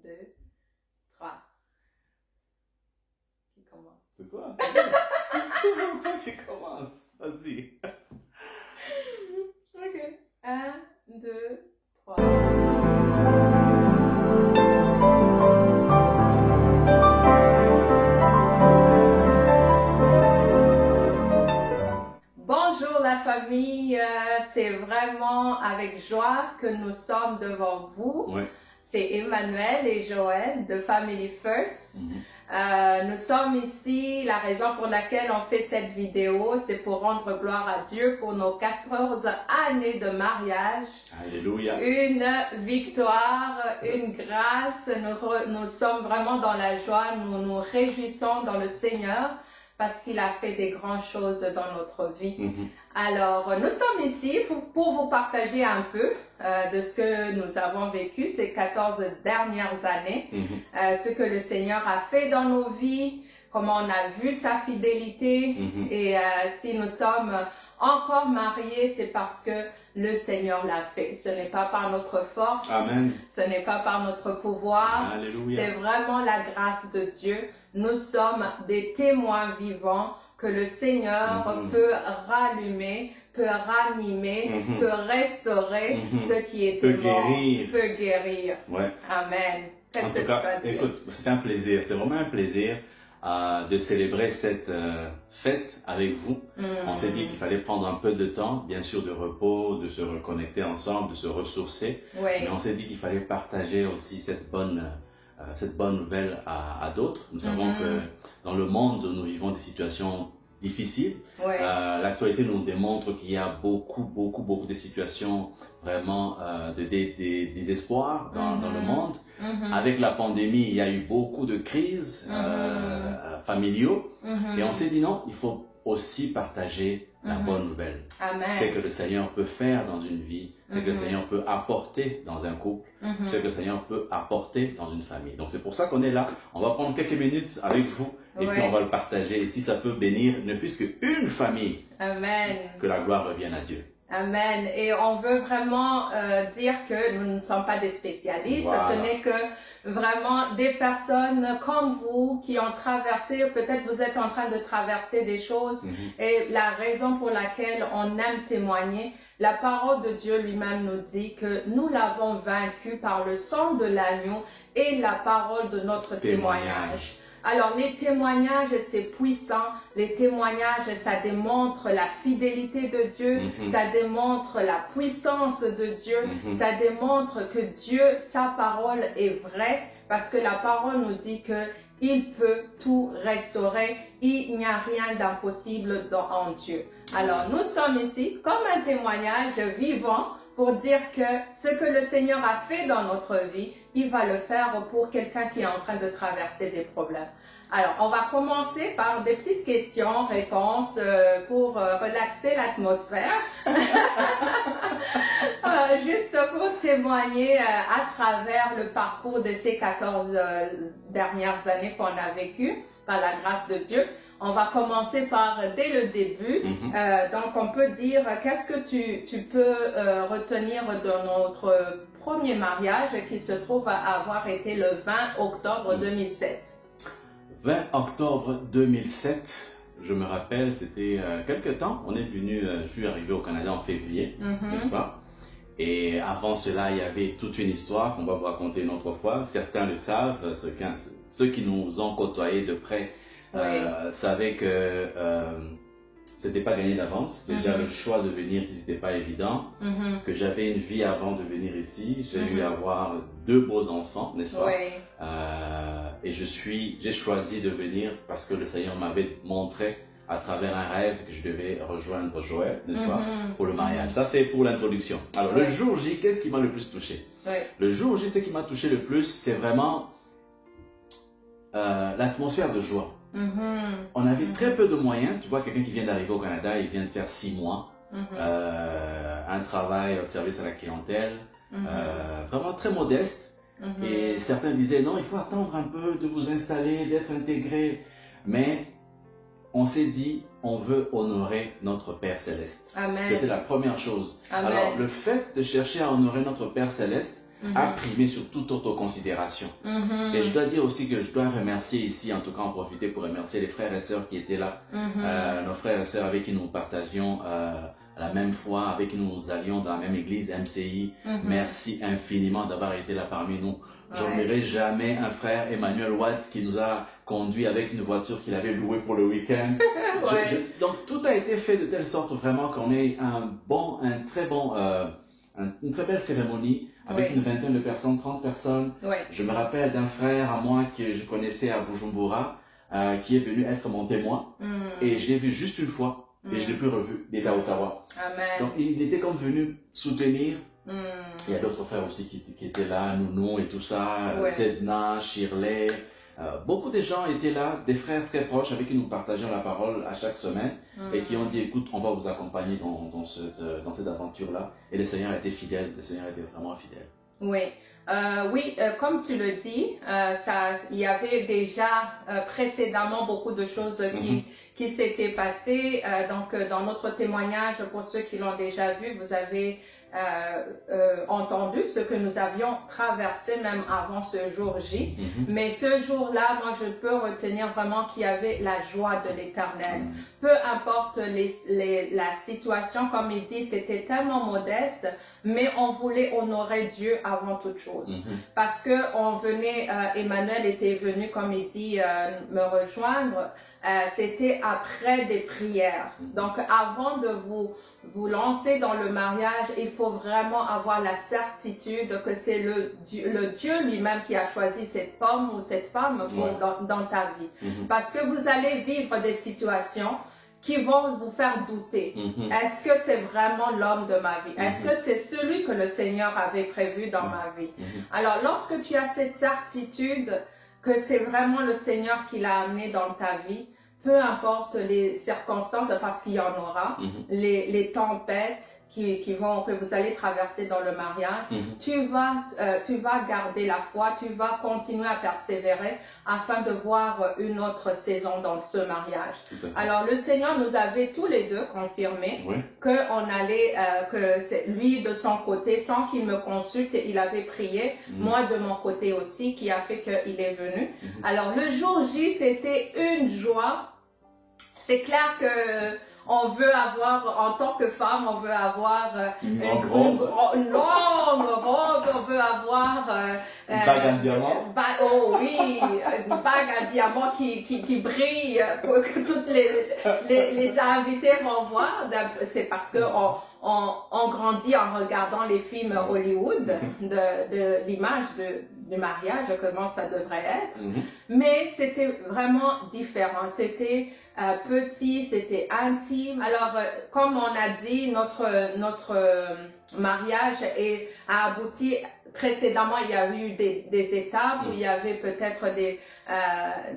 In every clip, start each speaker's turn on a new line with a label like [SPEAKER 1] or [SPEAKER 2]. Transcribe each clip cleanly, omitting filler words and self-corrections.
[SPEAKER 1] 2, 3. Qui commence?
[SPEAKER 2] C'est toi. C'est toi qui commence. Vas-y.
[SPEAKER 1] Ok. 1, 2, 3. Bonjour la famille, c'est vraiment avec joie que nous sommes devant vous.
[SPEAKER 2] Ouais.
[SPEAKER 1] C'est Emmanuel et Joël de Family First. Nous sommes ici, la raison pour laquelle on fait cette vidéo, c'est pour rendre gloire à Dieu pour nos 14 années de mariage.
[SPEAKER 2] Alléluia.
[SPEAKER 1] Une victoire, une grâce, nous sommes vraiment dans la joie, nous nous réjouissons dans le Seigneur parce qu'il a fait des grandes choses dans notre vie. Alors, nous sommes ici pour vous partager un peu de ce que nous avons vécu ces 14 dernières années, ce que le Seigneur a fait dans nos vies, comment on a vu sa fidélité et si nous sommes encore mariés, c'est parce que le Seigneur l'a fait. Ce n'est pas par notre force,
[SPEAKER 2] Amen.
[SPEAKER 1] Ce n'est pas par notre pouvoir, c'est vraiment la grâce de Dieu. Nous sommes des témoins vivants que le Seigneur peut rallumer, peut ranimer, peut restaurer ce qui était mort, peut guérir.
[SPEAKER 2] Ouais.
[SPEAKER 1] Amen.
[SPEAKER 2] En tout cas, écoute, c'est un plaisir, c'est vraiment un plaisir de célébrer cette fête avec vous. On s'est dit qu'il fallait prendre un peu de temps, bien sûr de repos, de se reconnecter ensemble, de se ressourcer. Mais on s'est dit qu'il fallait partager aussi cette bonne nouvelle à d'autres. Nous savons que dans le monde, nous vivons des situations difficiles. L'actualité nous démontre qu'il y a beaucoup de situations vraiment de désespoir dans le monde. Avec la pandémie, il y a eu beaucoup de crises familiaux. Et on s'est dit non, il faut aussi partager la bonne nouvelle. C'est que le Seigneur peut faire dans une vie, c'est que le Seigneur peut apporter dans un couple, c'est que le Seigneur peut apporter dans une famille. Donc c'est pour ça qu'on est là. On va prendre quelques minutes avec vous et puis on va le partager. Et si ça peut bénir ne fût-ce qu'une famille, que la gloire revienne à Dieu.
[SPEAKER 1] Amen. Et on veut vraiment dire que nous ne sommes pas des spécialistes.
[SPEAKER 2] Voilà.
[SPEAKER 1] Ce n'est que vraiment des personnes comme vous qui ont traversé, peut-être vous êtes en train de traverser des choses. Et la raison pour laquelle on aime témoigner, la parole de Dieu lui-même nous dit que nous l'avons vaincu par le sang de l'agneau et la parole de notre témoignage. Alors, les témoignages, c'est puissant. Les témoignages, ça démontre la fidélité de Dieu. Ça démontre la puissance de Dieu. Ça démontre que Dieu, sa parole est vraie. Parce que la parole nous dit que il peut tout restaurer. Il n'y a rien d'impossible en Dieu. Alors, nous sommes ici comme un témoignage vivant pour dire que ce que le Seigneur a fait dans notre vie, il va le faire pour quelqu'un qui est en train de traverser des problèmes. Alors, on va commencer par des petites questions-réponses pour relaxer l'atmosphère. Juste pour témoigner à travers le parcours de ces 14 dernières années qu'on a vécues, par la grâce de Dieu. On va commencer par dès le début. Donc, on peut dire, qu'est-ce que tu peux retenir de notre premier mariage qui se trouve avoir été le 20 octobre 2007.
[SPEAKER 2] 20 octobre 2007, je me rappelle, c'était quelque temps. On est venu, je suis arrivé au Canada en février, n'est-ce pas? Et avant cela, il y avait toute une histoire qu'on va vous raconter une autre fois. Certains le savent, ceux qui nous ont côtoyés de près savaient que c'était pas gagné d'avance. Déjà, le choix de venir ici, c'était pas évident. Que j'avais une vie avant de venir ici. J'ai eu à avoir 2 beaux enfants, n'est-ce pas? Et j'ai choisi de venir parce que le Seigneur m'avait montré à travers un rêve que je devais rejoindre Joël, n'est-ce pas? Pour le mariage. Ça, c'est pour l'introduction. Alors, le jour J, qu'est-ce qui m'a le plus touché? Le jour J, ce qui m'a touché le plus, c'est vraiment l'atmosphère de joie. On avait très peu de moyens. Tu vois, quelqu'un qui vient d'arriver au Canada, il vient de faire 6 mois, un travail au service à la clientèle, vraiment très modeste. Et certains disaient, non, il faut attendre un peu de vous installer, d'être intégré. Mais on s'est dit, on veut honorer notre Père Céleste. C'était la première chose. Alors, le fait de chercher à honorer notre Père Céleste, a primé sur toute autre considération. Et je dois dire aussi que je dois remercier ici, en tout cas en profiter pour remercier les frères et sœurs qui étaient là, nos frères et sœurs avec qui nous partagions la même foi, avec qui nous allions dans la même église MCI. Merci infiniment d'avoir été là parmi nous. Je n'oublierai jamais un frère, Emmanuel Watt, qui nous a conduit avec une voiture qu'il avait louée pour le week-end. Donc tout a été fait de telle sorte vraiment qu'on ait une très belle cérémonie avec une vingtaine de personnes, 30 personnes. Je me rappelle d'un frère à moi que je connaissais à Bujumbura, qui est venu être mon témoin. Et je l'ai vu juste une fois. Et je ne l'ai plus revu, il était à Ottawa.
[SPEAKER 1] Amen.
[SPEAKER 2] Donc il était comme venu soutenir. Il y a d'autres frères aussi qui étaient là, Nounou et tout ça, Sedna, Shirley. Beaucoup de gens étaient là, des frères très proches avec qui nous partageons la parole à chaque semaine et qui ont dit, écoute, on va vous accompagner dans cette aventure-là. Et le Seigneur a été fidèle, le Seigneur a été vraiment fidèle.
[SPEAKER 1] Oui, comme tu le dis, il y avait déjà précédemment beaucoup de choses qui s'étaient passées. Donc, dans notre témoignage, pour ceux qui l'ont déjà vu, vous avez entendu ce que nous avions traversé même avant ce jour J. Mais ce jour-là, moi, je peux retenir vraiment qu'il y avait la joie de l'Éternel. Peu importe la situation, comme il dit, c'était tellement modeste, mais on voulait honorer Dieu avant toute chose. Parce que Emmanuel était venu, comme il dit, me rejoindre. C'était après des prières. Donc, avant de vous lancer dans le mariage, il faut vraiment avoir la certitude que c'est le Dieu lui-même qui a choisi cet homme ou cette femme dans ta vie. Parce que vous allez vivre des situations qui vont vous faire douter. Est-ce que c'est vraiment l'homme de ma vie? Est-ce que c'est celui que le Seigneur avait prévu dans ma vie? Alors, lorsque tu as cette certitude que c'est vraiment le Seigneur qui l'a amené dans ta vie, peu importe les circonstances, parce qu'il y en aura, les tempêtes que vous allez traverser dans le mariage, tu vas garder la foi, tu vas continuer à persévérer afin de voir une autre saison dans ce mariage. Alors le Seigneur nous avait tous les deux confirmé qu'on allait, que c'est lui de son côté, sans qu'il me consulte, il avait prié, moi de mon côté aussi, qui a fait qu'il est venu. Alors le jour J, c'était une joie. C'est clair que on veut avoir, en tant que femme, on veut avoir une longue robe, on veut avoir
[SPEAKER 2] une bague en diamant.
[SPEAKER 1] Oh oui, une bague en diamant qui brille, que toutes les invités vont voir. C'est parce que on grandit en regardant les films Hollywood, de l'image du mariage, comment ça devrait être. Mais c'était vraiment différent. C'était petit, c'était intime. Alors, comme on a dit, notre mariage a abouti. Précédemment, il y a eu des étapes où il y avait peut-être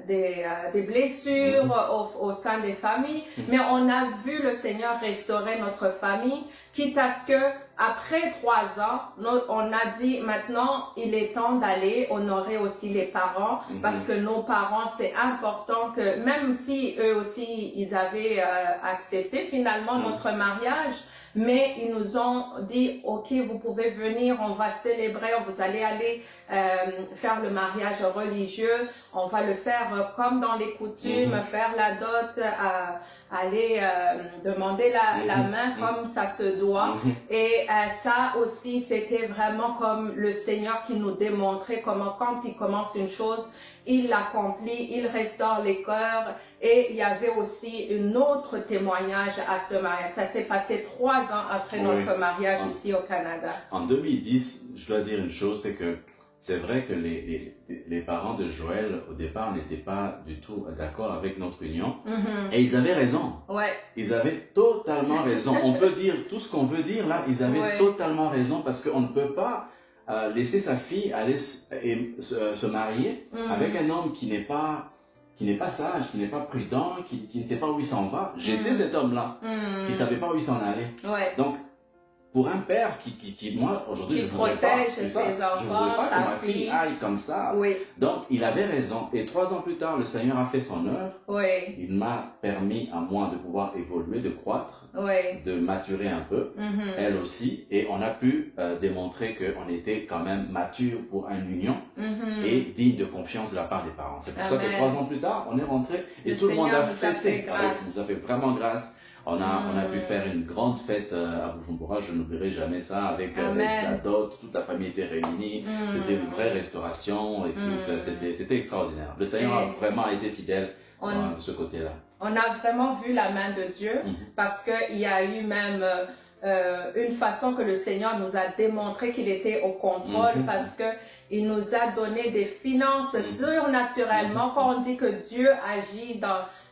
[SPEAKER 1] des blessures au sein des familles, mais on a vu le Seigneur restaurer notre famille, quitte à ce que après 3 ans, on a dit maintenant il est temps d'aller honorer aussi les parents, parce que nos parents, c'est important que même si eux aussi ils avaient accepté finalement notre mariage, mais ils nous ont dit, ok, vous pouvez venir, on va célébrer, vous allez aller faire le mariage religieux, on va le faire comme dans les coutumes, faire la dot, aller demander la main comme ça se doit. Et ça aussi, c'était vraiment comme le Seigneur qui nous démontrait comment quand il commence une chose, il l'accomplit, il restaure les cœurs. Et il y avait aussi un autre témoignage à ce mariage. Ça s'est passé 3 ans après notre mariage ici au Canada.
[SPEAKER 2] En 2010, je dois dire une chose, c'est que c'est vrai que les parents de Joël, au départ, n'étaient pas du tout d'accord avec notre union. Et ils avaient raison. Ils avaient totalement raison. On peut dire tout ce qu'on veut dire là, ils avaient totalement raison, parce qu'on ne peut pas laisser sa fille aller se marier avec un homme qui n'est pas sage, qui n'est pas prudent, qui ne sait pas où il s'en va. J'étais cet homme-là, qui ne savait pas où il s'en allait. Donc, pour un père qui moi, aujourd'hui, je ne voudrais pas.
[SPEAKER 1] Protège ses enfants,
[SPEAKER 2] je voudrais pas
[SPEAKER 1] sa
[SPEAKER 2] que ma
[SPEAKER 1] fille.
[SPEAKER 2] fille aille comme ça.
[SPEAKER 1] Oui.
[SPEAKER 2] Donc, il avait raison. Et 3 ans plus tard, le Seigneur a fait son œuvre.
[SPEAKER 1] Oui.
[SPEAKER 2] Il m'a permis à moi de pouvoir évoluer, de croître, de maturer un peu, elle aussi. Et on a pu démontrer qu'on était quand même mature pour une union et digne de confiance de la part des parents. C'est pour ça que 3 ans plus tard, on est rentré et tout le monde a fêté. Nous a fait vraiment grâce. On a pu faire une grande fête à Bujumbura, je n'oublierai jamais ça, avec la dot, toute la famille était réunie, c'était une vraie restauration, et c'était extraordinaire. Le Seigneur a vraiment été fidèle de ce côté-là.
[SPEAKER 1] On a vraiment vu la main de Dieu, parce qu'il y a eu même une façon que le Seigneur nous a démontré qu'il était au contrôle, parce que il nous a donné des finances surnaturellement. Quand on dit que Dieu agit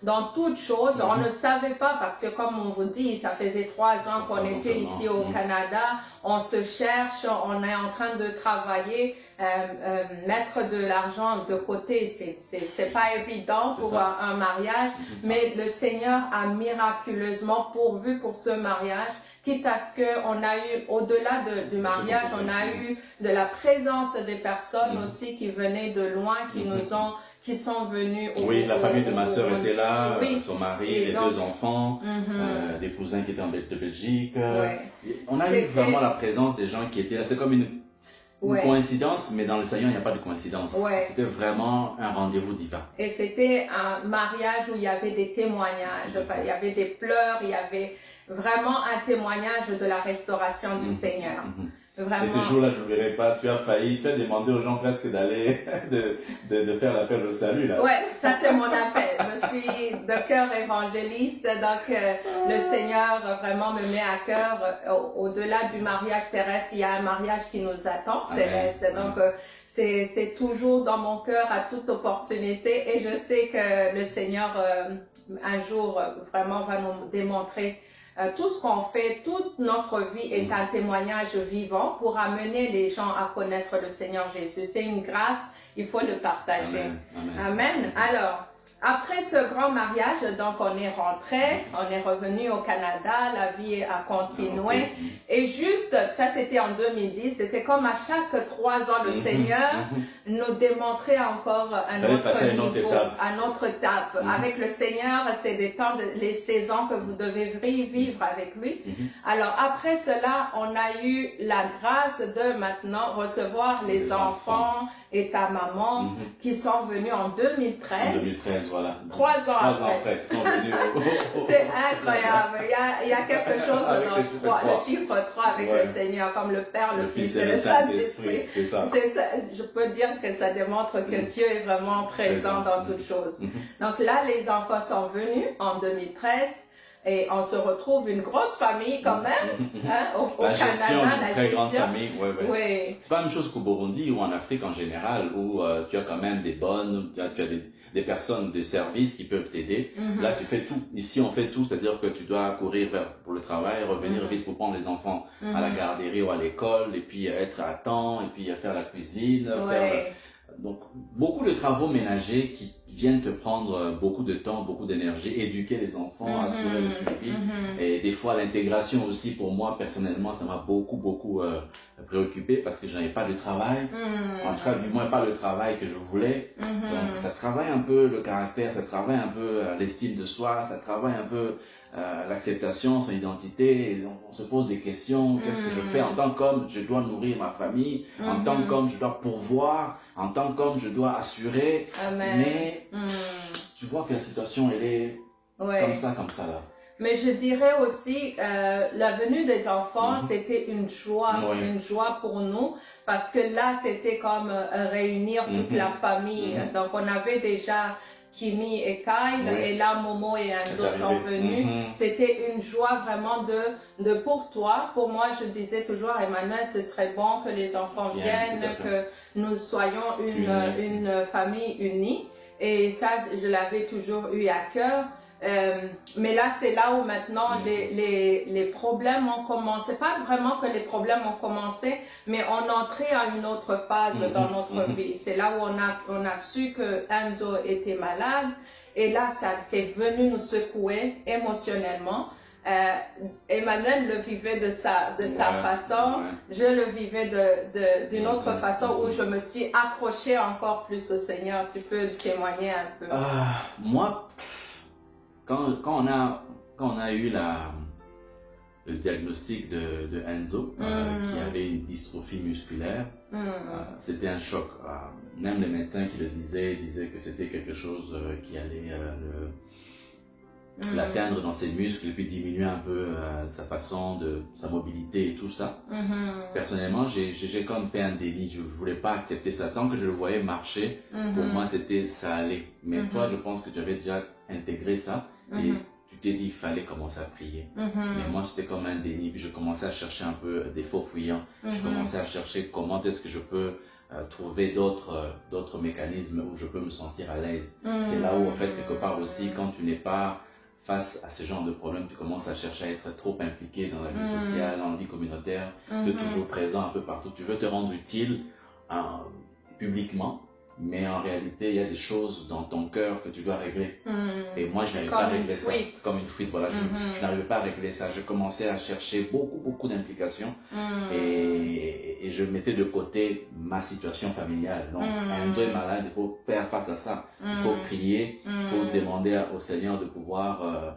[SPEAKER 1] dans toutes choses, on ne savait pas, parce que comme on vous dit, ça faisait 3 ans qu'on était ici au Canada, on se cherche, on est en train de travailler, mettre de l'argent de côté, c'est pas évident pour un mariage, mais le Seigneur a miraculeusement pourvu pour ce mariage. Quitte à ce qu'on a eu, au-delà du mariage, on a eu de la présence des personnes aussi qui venaient de loin, qui sont venus.
[SPEAKER 2] Oui, la famille de ma sœur était là, son mari, les 2 enfants, des cousins qui étaient de Belgique. On a eu vraiment la présence des gens qui étaient là. C'est comme une coïncidence, mais dans le Seigneur, il n'y a pas de coïncidence. C'était vraiment un rendez-vous divin.
[SPEAKER 1] Et c'était un mariage où il y avait des témoignages, il y avait des pleurs, il y avait vraiment un témoignage de la restauration du Seigneur. Vraiment.
[SPEAKER 2] Et ce jour-là, je ne verrai pas, tu as demandé aux gens presque d'aller, de faire l'appel au salut, là.
[SPEAKER 1] Ouais, ça c'est mon appel. Je suis de cœur évangéliste, donc le Seigneur vraiment me met à cœur, au-delà du mariage terrestre, il y a un mariage qui nous attend, céleste. Donc, c'est toujours dans mon cœur à toute opportunité, et je sais que le Seigneur, un jour, vraiment va nous démontrer tout ce qu'on fait, toute notre vie est un témoignage vivant pour amener les gens à connaître le Seigneur Jésus. C'est une grâce, il faut le partager. Amen. Alors, après ce grand mariage, donc on est rentré, on est revenu au Canada, la vie a continué. Et juste, ça c'était en 2010, et c'est comme à chaque 3 ans, le Seigneur nous démontrait encore un autre niveau, un autre étape. Avec le Seigneur, c'est des temps, les saisons que vous devez vivre avec lui. Alors après cela, on a eu la grâce de maintenant recevoir les enfants et ta maman qui sont venus en 2013.
[SPEAKER 2] En 2013, voilà.
[SPEAKER 1] 3 ans
[SPEAKER 2] après.
[SPEAKER 1] C'est incroyable. Il y a quelque chose dans le chiffre 3 avec le Seigneur, comme le Père, le Fils et le Saint-Esprit. Je peux dire que ça démontre que Dieu est vraiment présent dans toutes choses. Donc là, les enfants sont venus en 2013. Et on se retrouve une grosse famille quand même, au Canada,
[SPEAKER 2] la très grande famille, C'est pas la même chose qu'au Burundi ou en Afrique en général, où tu as quand même des bonnes, tu as des personnes de service qui peuvent t'aider. Là, tu fais tout. Ici, on fait tout, c'est-à-dire que tu dois courir pour le travail, revenir vite pour prendre les enfants à la garderie ou à l'école, et puis être à temps, et puis faire la cuisine, donc, beaucoup de travaux ménagers qui viennent te prendre beaucoup de temps, beaucoup d'énergie, éduquer les enfants, assurer le suivi. Et des fois, l'intégration aussi, pour moi, personnellement, ça m'a beaucoup préoccupé parce que je n'avais pas de travail. En tout cas, du moins, pas le travail que je voulais. Donc, ça travaille un peu le caractère, ça travaille un peu l'estime de soi, ça travaille un peu l'acceptation, son identité. Et on se pose des questions. Qu'est-ce que je fais en tant qu'homme? Je dois nourrir ma famille. En tant qu'homme, je dois pourvoir. En tant qu'homme, je dois assurer. Mais tu vois que la situation, elle est comme ça là.
[SPEAKER 1] Mais je dirais aussi, la venue des enfants, c'était une joie pour nous, parce que là, c'était comme réunir toute la famille. Donc, on avait déjà Kimi et Kyle, et là, Momo et Enzo sont venus. C'était une joie vraiment de pour toi. Pour moi, je disais toujours à Emmanuel, ce serait bon que les enfants viennent, que nous soyons une famille unie. Et ça, je l'avais toujours eu à cœur. Mais là, c'est là où maintenant les problèmes ont commencé. Pas vraiment que les problèmes ont commencé, mais on entrait à une autre phase dans notre vie. C'est là où on a su que Enzo était malade. Et là, ça c'est venu nous secouer émotionnellement. Emmanuel le vivait de sa façon, je le vivais d'une autre façon où je me suis accrochée encore plus au Seigneur. Tu peux témoigner un peu?
[SPEAKER 2] Moi, quand on a eu le diagnostic de Enzo, qui avait une dystrophie musculaire, c'était un choc. Même les médecins qui le disaient que c'était quelque chose qui allait l'atteindre dans ses muscles et puis diminuer un peu sa mobilité et tout ça. Personnellement, j'ai comme fait un déni. Je voulais pas accepter ça. Tant que je le voyais marcher, pour moi, ça allait. Mais toi, je pense que tu avais déjà intégré ça et tu t'es dit il fallait commencer à prier. Mais moi, c'était comme un déni. Puis je commençais à chercher un peu des faux fuyants. Je commençais à chercher comment est-ce que je peux trouver d'autres mécanismes où je peux me sentir à l'aise. C'est là où, en fait, quelque part aussi, quand tu n'es pas face à ce genre de problème, tu commences à chercher à être trop impliqué dans la vie sociale, dans la vie communautaire, tu es toujours présent un peu partout. Tu veux te rendre utile publiquement, mais en réalité, il y a des choses dans ton cœur que tu dois régler. Et moi, je n'arrivais pas à régler ça. Comme une fuite, voilà. Je n'arrivais pas à régler ça. Je commençais à chercher beaucoup d'implications et je mettais de côté ma situation familiale. Donc, Enzo est malade, il faut faire face à ça. Il faut prier, il faut demander au Seigneur de pouvoir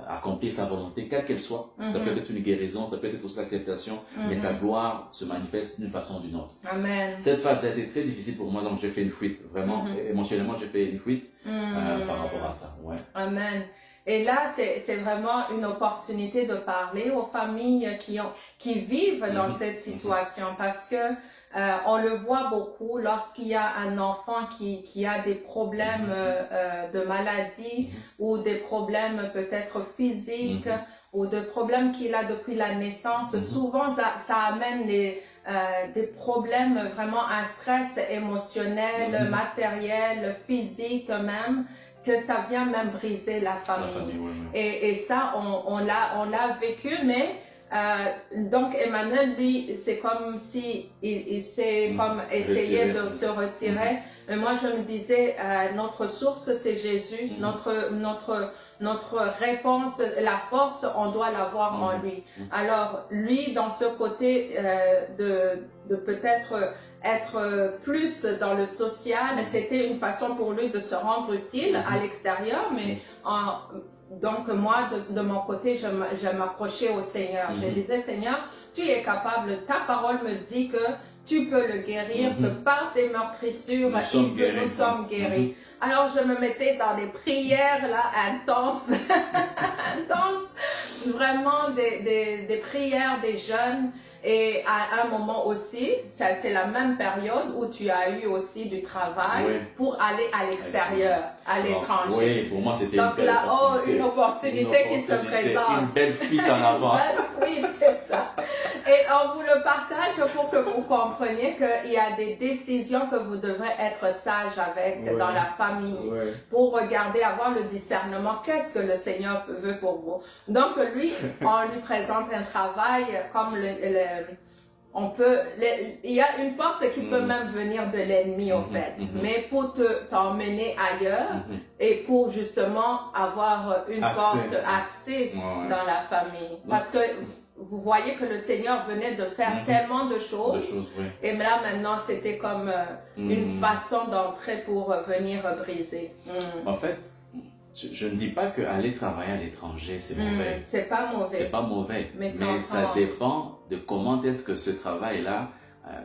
[SPEAKER 2] accomplir sa volonté, quelle qu'elle soit. Ça peut être une guérison, ça peut être aussi l'acceptation, mais sa gloire se manifeste d'une façon ou d'une autre.
[SPEAKER 1] Amen.
[SPEAKER 2] Cette phase a été très difficile pour moi, donc j'ai fait une fuite. Vraiment, émotionnellement, j'ai fait une fuite par rapport à ça. Ouais.
[SPEAKER 1] Amen. Et là, c'est vraiment une opportunité de parler aux familles qui vivent dans cette situation, parce que on le voit beaucoup lorsqu'il y a un enfant qui a des problèmes de maladie ou des problèmes peut-être physiques ou de problèmes qu'il a depuis la naissance. Souvent, ça amène des problèmes, vraiment un stress émotionnel, matériel, physique même, que ça vient même briser la famille. Et ça, on l'a vécu, mais donc Emmanuel, lui, c'est comme si il s'est comme essayé de se retirer. Mais moi, je me disais, notre source, c'est Jésus. Notre réponse, la force, on doit l'avoir en lui. Alors, lui, dans ce côté de peut-être être plus dans le social, c'était une façon pour lui de se rendre utile à l'extérieur, mais donc moi, de mon côté, je m'approchais au Seigneur. Je disais, Seigneur, tu es capable, ta parole me dit que tu peux le guérir, que par tes meurtrissures, nous sommes guéris. Alors je me mettais dans des prières là intenses, intenses, vraiment des prières des jeunes. Et à un moment aussi, c'est la même période où tu as eu aussi du travail pour aller à l'extérieur, à l'étranger.
[SPEAKER 2] Oui, pour moi c'était
[SPEAKER 1] une opportunité qui se présente.
[SPEAKER 2] Une belle fuite en avant.
[SPEAKER 1] Oui, c'est ça. Et on vous le partage pour que vous compreniez qu'il y a des décisions que vous devrez être sage avec dans la famille, pour regarder, avoir le discernement, qu'est-ce que le Seigneur veut pour vous. Donc lui, on lui présente un travail comme il y a une porte qui peut même venir de l'ennemi au fait, mais pour t'emmener ailleurs et pour justement avoir une porte accès dans la famille. Parce que vous voyez que le Seigneur venait de faire tellement de choses, et là maintenant c'était comme une façon d'entrer pour venir briser.
[SPEAKER 2] En fait, je ne dis pas qu'aller travailler à l'étranger, c'est mauvais.
[SPEAKER 1] C'est pas mauvais.
[SPEAKER 2] C'est pas mauvais. Mais ça dépend de comment est-ce que ce travail-là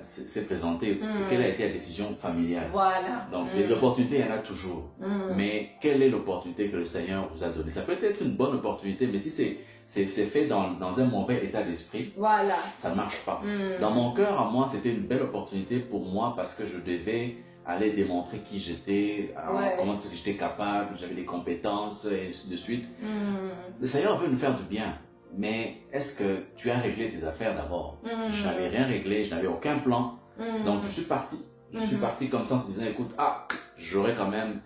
[SPEAKER 2] s'est présenté, quelle a été la décision familiale.
[SPEAKER 1] Voilà.
[SPEAKER 2] Donc, les opportunités, il y en a toujours. Mais quelle est l'opportunité que le Seigneur vous a donnée? Ça peut être une bonne opportunité, mais si c'est fait dans un mauvais état d'esprit, ça ne marche pas. Dans mon cœur, à moi, c'était une belle opportunité pour moi parce que je devais aller démontrer qui j'étais, comment j'étais capable, j'avais des compétences et ainsi de suite. Le Seigneur veut nous faire du bien, mais est-ce que tu as réglé tes affaires d'abord? Je n'avais rien réglé, je n'avais aucun plan, donc je suis parti. Je suis parti comme ça en se disant, écoute, j'aurais quand même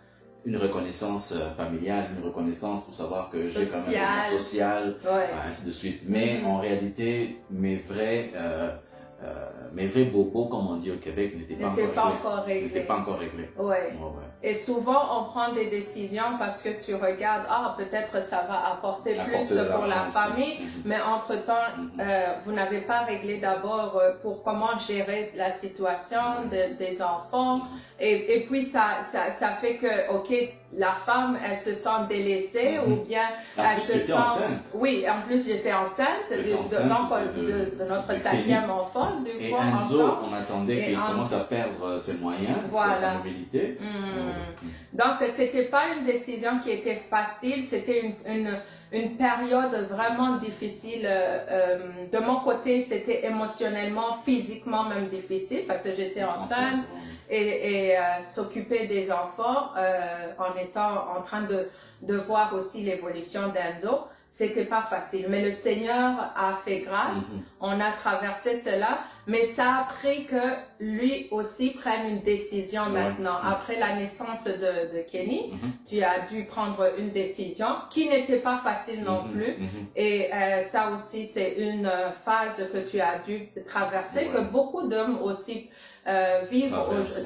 [SPEAKER 2] une reconnaissance familiale, une reconnaissance pour savoir que j'ai quand même un social, ainsi de suite. Mais en réalité, mes vrais mes vrais bobos, comme on dit au Québec, n'étaient pas encore réglés.
[SPEAKER 1] Ouais. Ouais. Et souvent, on prend des décisions parce que tu regardes, peut-être ça va apporter plus pour la famille, mais entre-temps, vous n'avez pas réglé d'abord pour comment gérer la situation des enfants. Et puis, ça fait que, OK, la femme, elle se sent délaissée ou bien elle se sent...
[SPEAKER 2] enceinte.
[SPEAKER 1] Oui, en plus, j'étais enceinte de notre 5e enfant.
[SPEAKER 2] Et Enzo, on attendait qu'il commence à perdre ses moyens, sa mobilité.
[SPEAKER 1] Donc, c'était pas une décision qui était facile, c'était une période vraiment difficile. De mon côté, c'était émotionnellement, physiquement même difficile parce que j'étais enceinte et s'occuper des enfants en étant en train de voir aussi l'évolution d'Enzo. C'était pas facile, mais le Seigneur a fait grâce. On a traversé cela, mais ça a pris que lui aussi prenne une décision maintenant. Après la naissance de Kenny, tu as dû prendre une décision qui n'était pas facile non plus. Et ça aussi, c'est une phase que tu as dû traverser, que beaucoup d'hommes aussi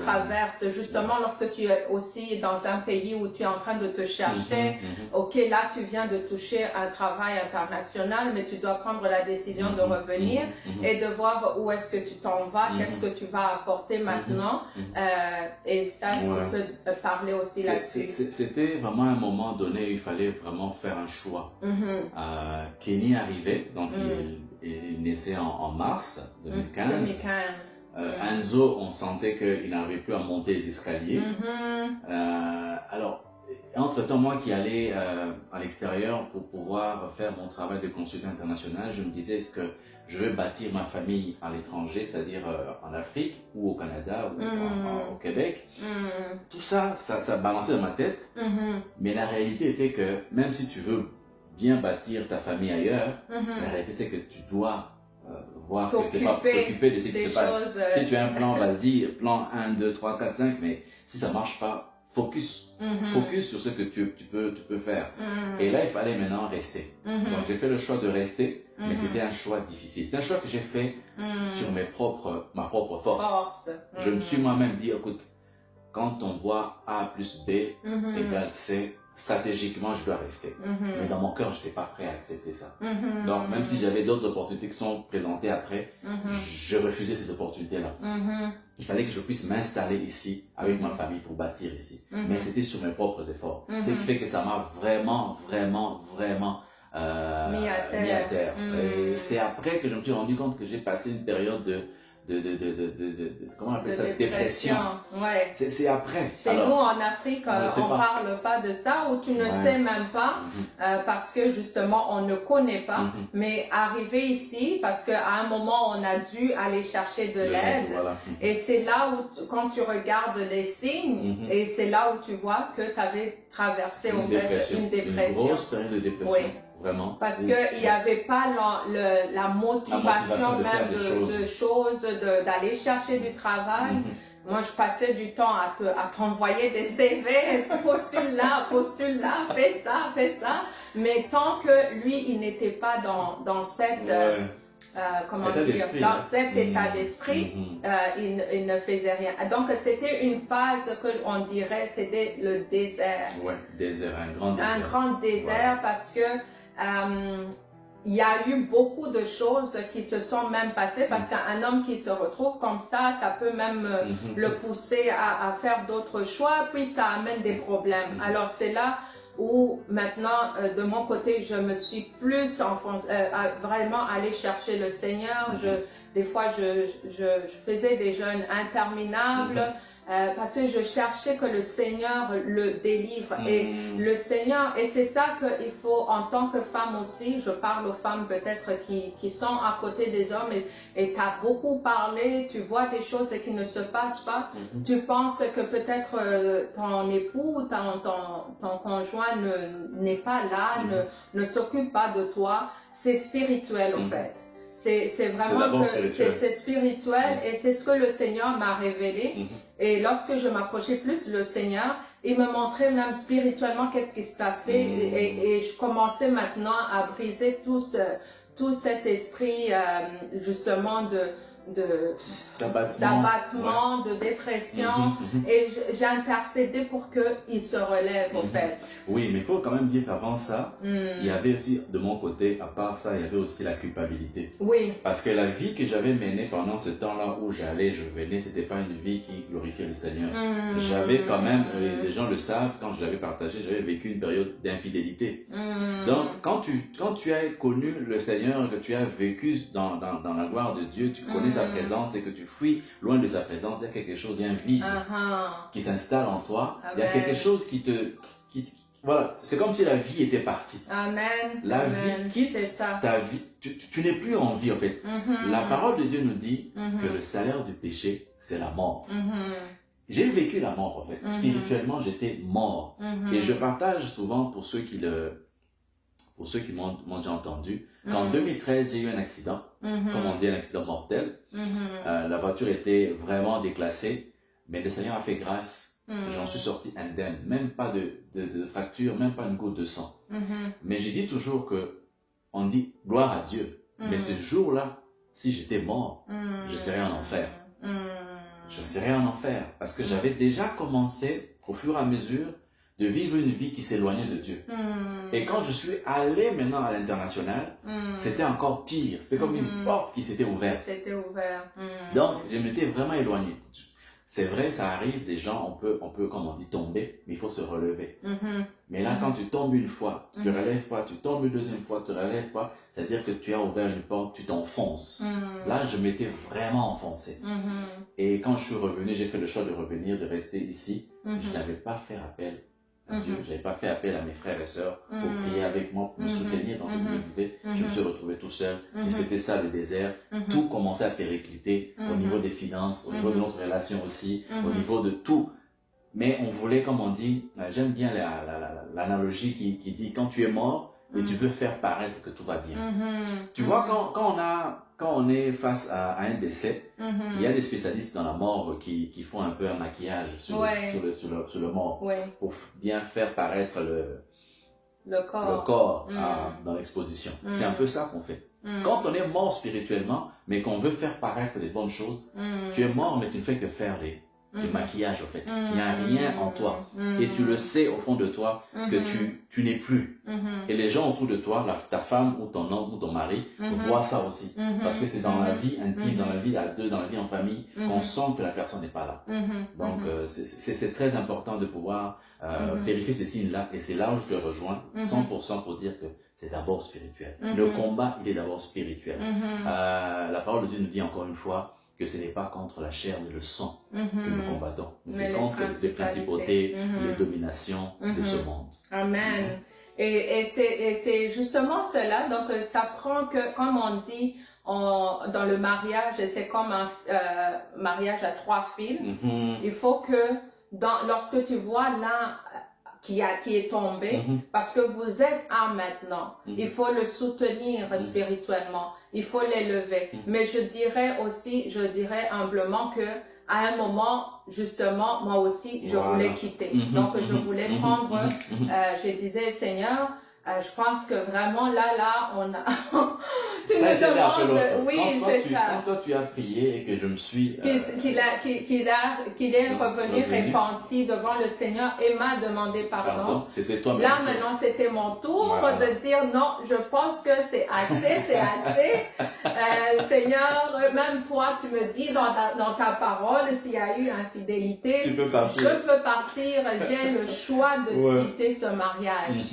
[SPEAKER 1] traverse justement lorsque tu es aussi dans un pays où tu es en train de te chercher. Ok, là tu viens de toucher un travail international, mais tu dois prendre la décision de revenir et de voir où est-ce que tu t'en vas, qu'est-ce que tu vas apporter maintenant. Et ça, tu peux parler aussi là-dessus.
[SPEAKER 2] C'était vraiment un moment donné où il fallait vraiment faire un choix. Kenny arrivait, donc il naissait en mars 2015. Enzo, on sentait qu'il n'arrivait plus à monter les escaliers. Alors, entre-temps, moi qui allais à l'extérieur pour pouvoir faire mon travail de consultant international, je me disais, est-ce que je veux bâtir ma famille à l'étranger, c'est-à-dire en Afrique ou au Canada ou au Québec? Tout ça, ça balançait dans ma tête. Mais la réalité était que même si tu veux bien bâtir ta famille ailleurs, la réalité c'est que tu dois voir que c'est pas t'occuper de ce qui se passe. Si tu as un plan, vas-y, plan 1, 2, 3, 4, 5, mais si ça marche pas, focus. Focus sur ce que tu peux faire. Et là, il fallait maintenant rester. Donc, j'ai fait le choix de rester, mais c'était un choix difficile. C'est un choix que j'ai fait sur ma propre force. Je me suis moi-même dit, écoute, quand on voit A plus B égale C, stratégiquement, je dois rester. Mais dans mon cœur, je n'étais pas prêt à accepter ça. Donc, même si j'avais d'autres opportunités qui sont présentées après, je refusais ces opportunités-là. Il fallait que je puisse m'installer ici avec ma famille pour bâtir ici. Mais c'était sur mes propres efforts. Ce qui fait que ça m'a vraiment mis à terre. Et c'est après que je me suis rendu compte que j'ai passé une période de comment on appelle ça, dépression.
[SPEAKER 1] Ouais.
[SPEAKER 2] C'est après.
[SPEAKER 1] Chez nous en Afrique, on parle pas de ça, ou tu ne sais même pas, parce que justement on ne connaît pas. Mais arrivé ici, parce qu'à un moment on a dû aller chercher de l'aide, et c'est là où quand tu regardes les signes, et c'est là où tu vois que tu avais traversé une dépression.
[SPEAKER 2] Une grosse période de dépression.
[SPEAKER 1] Oui.
[SPEAKER 2] Vraiment.
[SPEAKER 1] Parce qu'il n'y avait pas la motivation même d'aller chercher du travail. Moi, je passais du temps à t'envoyer des CV, postule là, fais ça. Mais tant que lui, il n'était pas dans cette, dans cet état d'esprit, il ne faisait rien. Donc, c'était une phase que on dirait, c'était le désert.
[SPEAKER 2] Ouais, désert, un grand désert.
[SPEAKER 1] Un grand désert parce que il y a eu beaucoup de choses qui se sont même passées parce qu'un homme qui se retrouve comme ça peut même le pousser à faire d'autres choix, puis ça amène des problèmes. Alors c'est là où maintenant, de mon côté, je me suis plus vraiment allé chercher le Seigneur. Des fois, je faisais des jeûnes interminables. Parce que je cherchais que le Seigneur le délivre et le Seigneur, et c'est ça qu'il faut en tant que femme aussi, je parle aux femmes peut-être qui sont à côté des hommes et tu as beaucoup parlé, tu vois des choses qui ne se passent pas, tu penses que peut-être ton époux, ton conjoint n'est pas là, ne s'occupe pas de toi, c'est spirituel en fait. C'est vraiment c'est spirituel et c'est ce que le Seigneur m'a révélé. Et lorsque je m'approchais plus le Seigneur, il me montrait même spirituellement qu'est-ce qui se passait et je commençais maintenant à briser tout cet esprit justement d'abattement, de dépression, et j'ai intercédé pour qu'il se relève, au fait.
[SPEAKER 2] Oui, mais il faut quand même dire qu'avant ça, il y avait aussi, de mon côté, à part ça, il y avait aussi la culpabilité.
[SPEAKER 1] Oui.
[SPEAKER 2] Parce que la vie que j'avais menée pendant ce temps-là où j'allais, je venais, c'était pas une vie qui glorifiait le Seigneur. J'avais quand même, les gens le savent, quand je l'avais partagé, j'avais vécu une période d'infidélité. Donc, quand tu as connu le Seigneur, que tu as vécu dans la gloire de Dieu, tu connais sa présence et que tu fuis loin de sa présence, il y a quelque chose, il y a un vide qui s'installe en toi.
[SPEAKER 1] Amen.
[SPEAKER 2] Il y a quelque chose voilà, c'est comme si la vie était partie.
[SPEAKER 1] Amen.
[SPEAKER 2] La vie quitte ta vie. Tu n'es plus en vie, en fait. La parole de Dieu nous dit que le salaire du péché, c'est la mort. J'ai vécu la mort, en fait. Spirituellement, j'étais mort. Et je partage souvent pour ceux qui m'ont déjà entendu, qu'en 2013, j'ai eu un accident, comme on dit, un accident mortel. La voiture était vraiment déclassée, mais le Seigneur a fait grâce. J'en suis sorti indemne, même pas de fracture, même pas une goutte de sang. Mais je dis toujours que, on dit gloire à Dieu, mais ce jour-là, si j'étais mort, je serais en enfer. Je serais en enfer, parce que j'avais déjà commencé, au fur et à mesure, de vivre une vie qui s'éloignait de Dieu. Et quand je suis allé maintenant à l'international, c'était encore pire. C'était comme une porte qui s'était ouverte.
[SPEAKER 1] C'était ouvert.
[SPEAKER 2] Donc, je m'étais vraiment éloigné. C'est vrai, ça arrive, des gens, on peut, comme on dit, tomber, mais il faut se relever. Mais là, quand tu tombes une fois, tu te relèves pas, tu tombes une deuxième fois, tu te relèves pas, c'est-à-dire que tu as ouvert une porte, tu t'enfonces. Là, je m'étais vraiment enfoncé. Et quand je suis revenu, j'ai fait le choix de revenir, de rester ici. Je n'avais pas fait appel à Dieu, je n'avais pas fait appel à mes frères et sœurs pour prier avec moi, pour me soutenir dans ce que je vivais. Je me suis retrouvé tout seul, et c'était ça le désert. Tout commençait à péricliter au niveau des finances, au niveau de notre relation aussi, au niveau de tout. Mais on voulait, comme on dit, j'aime bien l'analogie qui dit quand tu es mort et tu veux faire paraître que tout va bien. Tu vois, quand on est face à un décès, il y a des spécialistes dans la mort qui font un peu un maquillage sur le mort pour bien faire paraître le corps dans l'exposition. C'est un peu ça qu'on fait. Quand on est mort spirituellement, mais qu'on veut faire paraître les bonnes choses, tu es mort, mais tu ne fais que faire les maquillages, en fait. Il n'y a rien en toi. Et tu le sais au fond de toi que tu n'es plus. Et les gens autour de toi, ta femme ou ton homme ou ton mari, voient ça aussi. Parce que c'est dans la vie intime, dans la vie à deux, dans la vie en famille, qu'on sent que la personne n'est pas là. Donc, c'est très important de pouvoir vérifier ces signes-là. Et c'est là où je te rejoins 100% pour dire que c'est d'abord spirituel. Le combat, il est d'abord spirituel. La parole de Dieu nous dit encore une fois que ce n'est pas contre la chair ni le sang que nous combattons, mais c'est contre les principautés, les dominations de ce monde.
[SPEAKER 1] Amen. Et c'est justement cela, donc ça prend que, comme on dit dans le mariage, c'est comme un mariage à 3 fils, il faut que lorsque tu vois l'un qui est tombé, parce que vous êtes un maintenant, il faut le soutenir spirituellement, il faut l'élever. Mais je dirais humblement que à un moment, justement, moi aussi, je voulais quitter. Donc, je voulais prendre, je disais, Seigneur, je pense que vraiment là, on a... tu
[SPEAKER 2] ça
[SPEAKER 1] me demandes...
[SPEAKER 2] Oui, c'est ça. Quand toi, tu as prié et que je me suis...
[SPEAKER 1] Qu'il est revenu repenti devant le Seigneur et m'a demandé pardon.
[SPEAKER 2] C'était toi.
[SPEAKER 1] Là, maintenant, c'était mon tour de dire non, je pense que c'est assez, c'est assez. Seigneur, même toi, tu me dis dans ta parole, s'il y a eu infidélité,
[SPEAKER 2] tu peux partir.
[SPEAKER 1] Je peux partir, j'ai le choix de quitter ce mariage.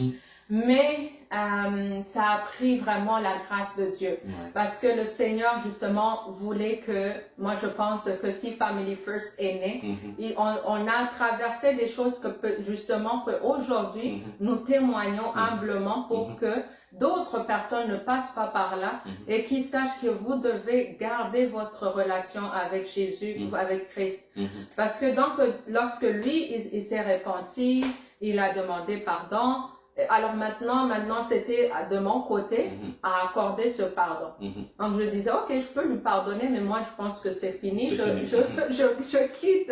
[SPEAKER 1] Mais ça a pris vraiment la grâce de Dieu. Parce que le Seigneur, justement, voulait que, moi je pense que si Family First est né, on a traversé des choses que justement qu'aujourd'hui, nous témoignons humblement pour que d'autres personnes ne passent pas par là et qu'ils sachent que vous devez garder votre relation avec Jésus, avec Christ. Parce que donc, lorsque lui, il s'est repenti, il a demandé pardon. Alors maintenant c'était de mon côté à accorder ce pardon. Donc je disais, ok, je peux lui pardonner, mais moi je pense que c'est fini, je quitte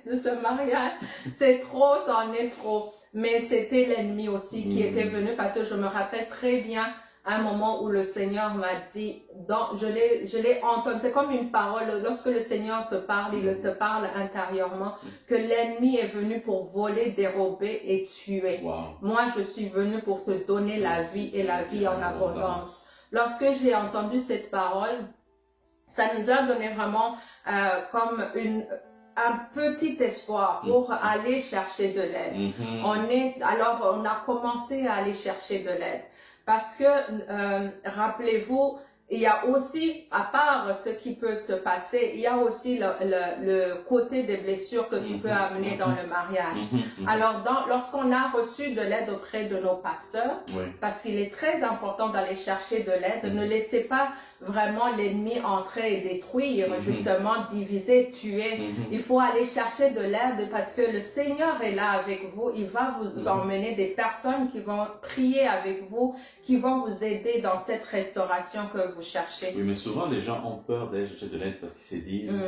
[SPEAKER 1] de ce mariage, c'est trop, c'en est trop. Mais c'était l'ennemi aussi qui était venu, parce que je me rappelle très bien un moment où le Seigneur m'a dit, je l'ai entendu, c'est comme une parole, lorsque le Seigneur te parle, il te parle intérieurement, que l'ennemi est venu pour voler, dérober et tuer.
[SPEAKER 2] Wow.
[SPEAKER 1] Moi, je suis venu pour te donner la vie et la vie en abondance. Lorsque j'ai entendu cette parole, ça nous a donné vraiment comme un petit espoir pour aller chercher de l'aide. Alors, on a commencé à aller chercher de l'aide. Parce que, rappelez-vous, il y a aussi, à part ce qui peut se passer, il y a aussi le côté des blessures que tu peux amener dans le mariage. Alors, lorsqu'on a reçu de l'aide auprès de nos pasteurs, parce qu'il est très important d'aller chercher de l'aide, ne laissez pas vraiment l'ennemi entrer et détruire, justement, diviser, tuer. Il faut aller chercher de l'aide parce que le Seigneur est là avec vous. Il va vous emmener des personnes qui vont prier avec vous, qui vont vous aider dans cette restauration que vous cherchez.
[SPEAKER 2] Oui, mais souvent les gens ont peur d'aller chercher de l'aide parce qu'ils se disent,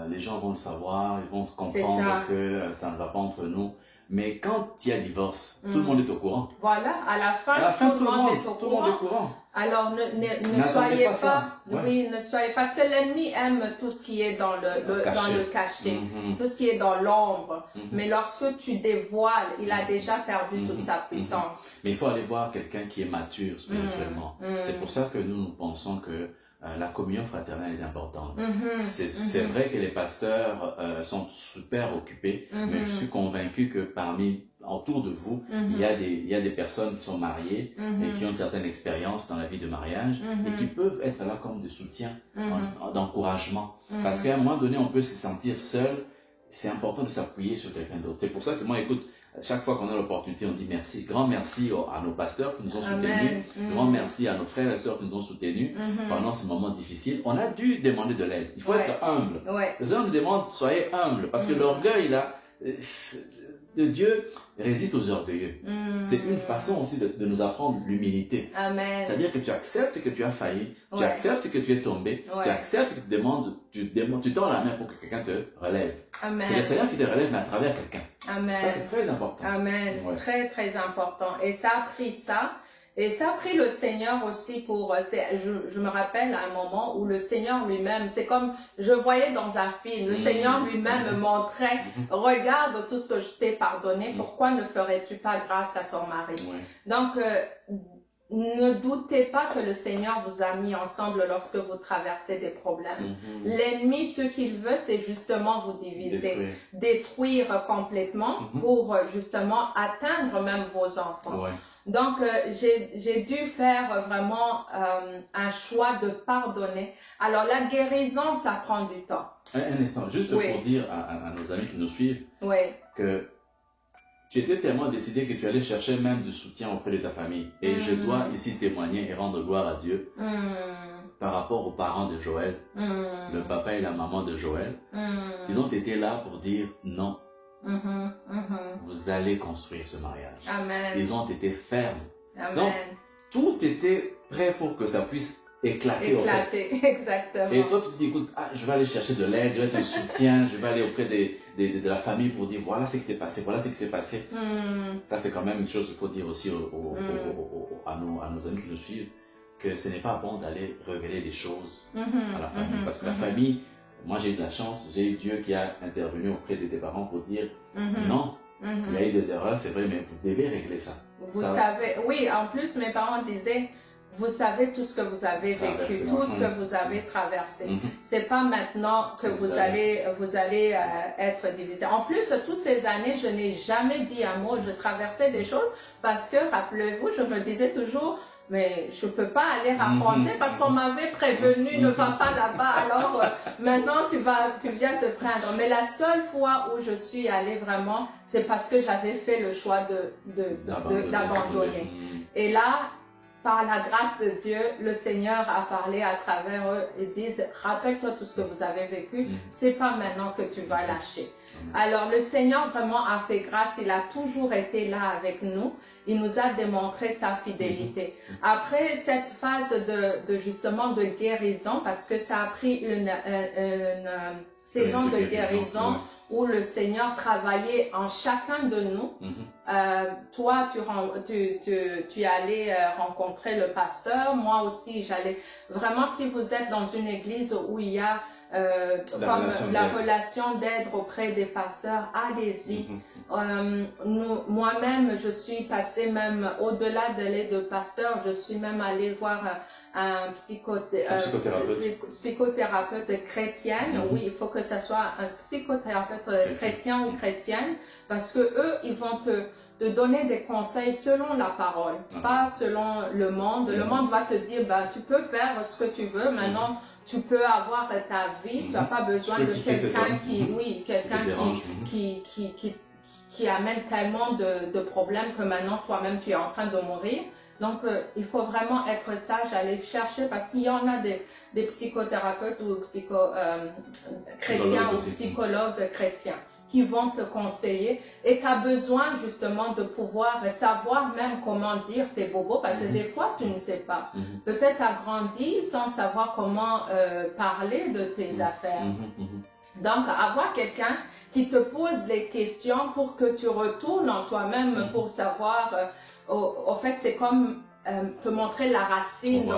[SPEAKER 2] les gens vont le savoir, ils vont se comprendre que ça ne va pas entre nous. Mais quand il y a divorce, tout le monde est au courant.
[SPEAKER 1] Voilà, à la fin tout le monde est au courant. Alors ne soyez pas, ne soyez parce que l'ennemi aime tout ce qui est dans le cachet, tout ce qui est dans l'ombre. Mais lorsque tu dévoiles, il a déjà perdu toute sa puissance.
[SPEAKER 2] Mais il faut aller voir quelqu'un qui est mature spirituellement. C'est pour ça que nous pensons que la communion fraternelle est importante. C'est vrai que les pasteurs sont super occupés, mais je suis convaincu que autour de vous, il y a des personnes qui sont mariées et qui ont une certaine expérience dans la vie de mariage et qui peuvent être là comme des soutiens, d'encouragement. Parce qu'à un moment donné, on peut se sentir seul. C'est important de s'appuyer sur quelqu'un d'autre. C'est pour ça que moi, écoute, chaque fois qu'on a l'opportunité, on dit merci. Grand merci à nos pasteurs qui nous ont soutenus. Grand merci à nos frères et sœurs qui nous ont soutenus pendant ces moments difficiles. On a dû demander de l'aide. Il faut être humble. Le Seigneur nous demande, soyez humble. Parce que l'orgueil, là, de Dieu résiste aux orgueilleux. C'est une façon aussi de nous apprendre l'humilité. C'est-à-dire que tu acceptes que tu as failli, tu acceptes que tu es tombé, tu acceptes que tu tends la main pour que quelqu'un te relève. C'est le Seigneur qui te relève, mais à travers quelqu'un. Ça, c'est très important.
[SPEAKER 1] Amen. Très, très important. Et ça a pris ça. Et ça a pris le Seigneur aussi pour, je me rappelle à un moment où le Seigneur lui-même, c'est comme, je voyais dans un film, le Seigneur lui-même me montrait, regarde tout ce que je t'ai pardonné, pourquoi ne ferais-tu pas grâce à ton mari? Donc, ne doutez pas que le Seigneur vous a mis ensemble lorsque vous traversez des problèmes. L'ennemi, ce qu'il veut, c'est justement vous diviser, détruire complètement pour justement atteindre même vos enfants. Donc, j'ai dû faire vraiment un choix de pardonner. Alors, la guérison, ça prend du temps.
[SPEAKER 2] Un instant, juste pour dire à nos amis qui nous suivent que tu étais tellement décidé que tu allais chercher même du soutien auprès de ta famille. Et je dois ici témoigner et rendre gloire à Dieu par rapport aux parents de Joël, le papa et la maman de Joël. Ils ont été là pour dire non. Vous allez construire ce mariage. Ils ont été fermes. Donc, tout était prêt pour que ça puisse éclater.
[SPEAKER 1] Exactement.
[SPEAKER 2] Et toi, tu te dis, écoute, je vais aller chercher de l'aide, je vais être un soutien, je vais aller auprès de la famille pour dire, voilà ce qui s'est passé, voilà ce qui s'est passé. Ça, c'est quand même une chose qu'il faut dire aussi à nos amis qui nous suivent, que ce n'est pas bon d'aller révéler les choses à la famille. Parce que la famille, moi j'ai eu de la chance, j'ai eu Dieu qui a intervenu auprès de tes parents pour dire non, il y a eu des erreurs, c'est vrai, mais vous devez régler ça.
[SPEAKER 1] Vous savez, oui, en plus mes parents disaient, vous savez tout ce que vous avez vécu, tout ce que vous avez traversé. C'est pas maintenant que vous allez être divisé. En plus, toutes ces années, je n'ai jamais dit un mot, je traversais des choses parce que, rappelez-vous, je me disais toujours, mais je peux pas aller raconter parce qu'on m'avait prévenu, ne va pas là-bas, alors maintenant tu viens te prendre. Mais la seule fois où je suis allée vraiment, c'est parce que j'avais fait le choix d'abandonner. Et là, par la grâce de Dieu, le Seigneur a parlé à travers eux et disent, rappelle-toi tout ce que vous avez vécu, c'est pas maintenant que tu vas lâcher. Alors le Seigneur vraiment a fait grâce, il a toujours été là avec nous, il nous a démontré sa fidélité. Après cette phase justement de guérison, parce que ça a pris une saison de guérison où le Seigneur travaillait en chacun de nous. Toi, tu allais rencontrer le pasteur, moi aussi j'allais. Vraiment, si vous êtes dans une église où il y a la relation d'aide auprès des pasteurs, allez-y. Moi-même, je suis passée même au-delà de l'aide de pasteur, je suis même allée voir un psychothérapeute chrétienne. Oui, il faut que ce soit un psychothérapeute chrétien ou chrétienne, parce que eux, ils vont te donner des conseils selon la parole, pas selon le monde. Le monde va te dire, ben, tu peux faire ce que tu veux, maintenant tu peux avoir ta vie, tu n'as pas besoin de quelqu'un qui amène tellement de problèmes que maintenant toi-même tu es en train de mourir. Donc, il faut vraiment être sage, aller chercher, parce qu'il y en a des psychothérapeutes ou chrétiens ou psychologues chrétiens qui vont te conseiller, et tu as besoin justement de pouvoir savoir même comment dire tes bobos, parce que des fois tu ne sais pas. Peut-être tu as grandi sans savoir comment parler de tes affaires. Donc, avoir quelqu'un qui te pose les questions pour que tu retournes en toi-même pour savoir, au fait, c'est comme te montrer la racine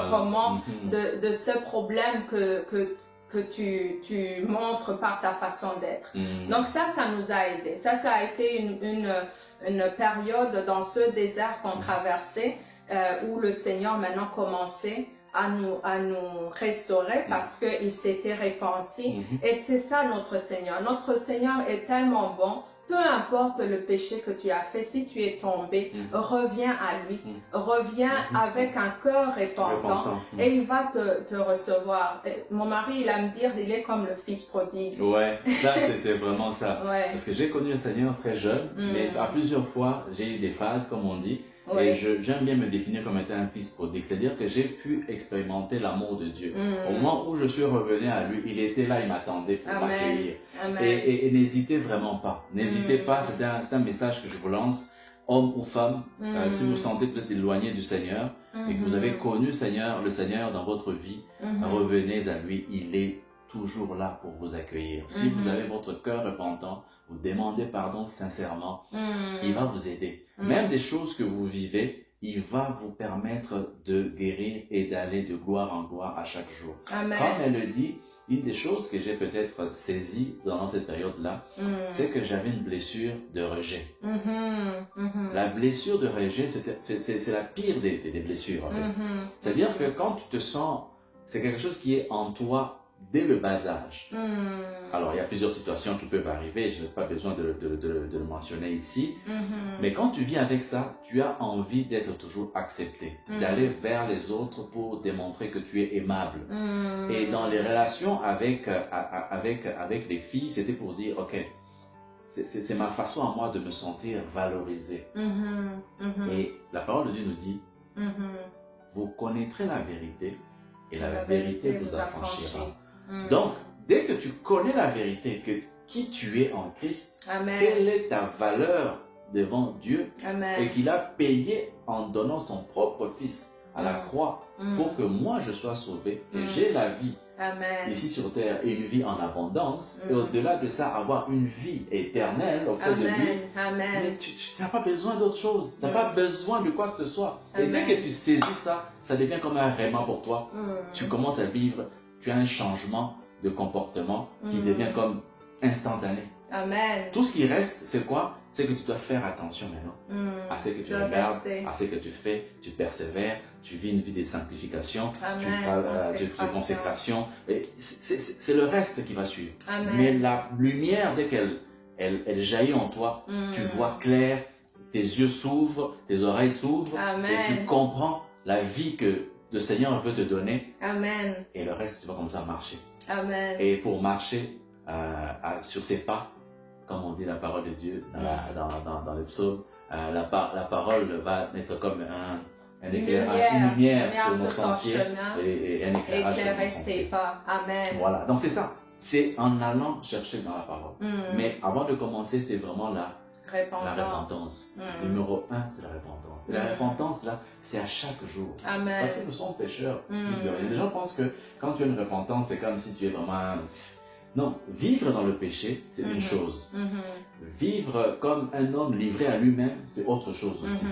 [SPEAKER 1] de ce problème que tu montres par ta façon d'être. Donc ça nous a aidé. Ça a été une période dans ce désert qu'on traversait où le Seigneur maintenant commençait à nous restaurer parce qu'il s'était repenti. Et c'est ça notre Seigneur. Notre Seigneur est tellement bon. Peu importe le péché que tu as fait, si tu es tombé, reviens à lui. Reviens avec un cœur repentant et il va te recevoir. Mon mari, il aime dire, il est comme le fils prodigue.
[SPEAKER 2] Ouais, ça c'est vraiment ça. Parce que j'ai connu le Seigneur très jeune, mais à plusieurs fois, j'ai eu des phases, comme on dit. Et j'aime bien me définir comme étant un fils prodigue. C'est-à-dire que j'ai pu expérimenter l'amour de Dieu. Au moment où je suis revenu à lui, il était là, il m'attendait pour m'accueillir. Et n'hésitez vraiment pas. N'hésitez pas, c'est un message que je vous lance, homme ou femme. Si vous vous sentez peut-être éloigné du Seigneur et que vous avez connu le Seigneur dans votre vie, revenez à lui. Il est toujours là pour vous accueillir. Si vous avez votre cœur repentant, vous demandez pardon sincèrement, il va vous aider. Même des choses que vous vivez, il va vous permettre de guérir et d'aller de gloire en gloire à chaque jour.
[SPEAKER 1] Amen.
[SPEAKER 2] Comme elle le dit, une des choses que j'ai peut-être saisies dans cette période-là, c'est que j'avais une blessure de rejet. La blessure de rejet, c'est la pire des blessures. En fait. C'est-à-dire que quand tu te sens, c'est quelque chose qui est en toi dès le bas âge. Alors, il y a plusieurs situations qui peuvent arriver, je n'ai pas besoin de le mentionner ici, mais quand tu vis avec ça, tu as envie d'être toujours accepté, d'aller vers les autres pour démontrer que tu es aimable. Et dans les relations avec les filles, c'était pour dire, ok, c'est ma façon à moi de me sentir valorisé. Et la parole de Dieu nous dit, vous connaîtrez la vérité et la vérité vous affranchira. Donc, dès que tu connais la vérité, que qui tu es en Christ, quelle est ta valeur devant Dieu, et qu'il a payé en donnant son propre Fils à la croix pour que moi je sois sauvé, que j'ai la vie ici sur terre et une vie en abondance, et au-delà de ça, avoir une vie éternelle auprès de lui. Mais tu n'as pas besoin d'autre chose, tu n'as pas besoin de quoi que ce soit. Et dès que tu saisis ça, ça devient comme un rhéma pour toi. Tu commences à vivre, tu as un changement de comportement qui devient comme instantané. Tout ce qui reste, c'est quoi? C'est que tu dois faire attention maintenant à ce que tu regardes, à ce que tu fais, tu persévères, tu vis une vie de sanctification, tu de consécration. C'est le reste qui va suivre. Mais la lumière, dès qu'elle jaillit en toi, tu vois clair, tes yeux s'ouvrent, tes oreilles s'ouvrent, et tu comprends la vie que le Seigneur veut te donner. Et le reste, tu vas comme ça marcher. Et pour marcher sur ses pas, comme on dit la parole de Dieu dans le psaume, la parole va être comme un éclairage, une lumière sur nos sentiers et un éclairage sur nos sentiers. Voilà, donc c'est ça. C'est en allant chercher dans la parole. Mais avant de commencer, c'est vraiment la repentance. Numéro 1, c'est la repentance. Et la repentance, là, c'est à chaque jour. Parce que nous sommes pécheurs. Les gens pensent que quand tu as une repentance, c'est comme si tu es vraiment Non, vivre dans le péché, c'est une chose. Vivre comme un homme livré à lui-même, c'est autre chose aussi.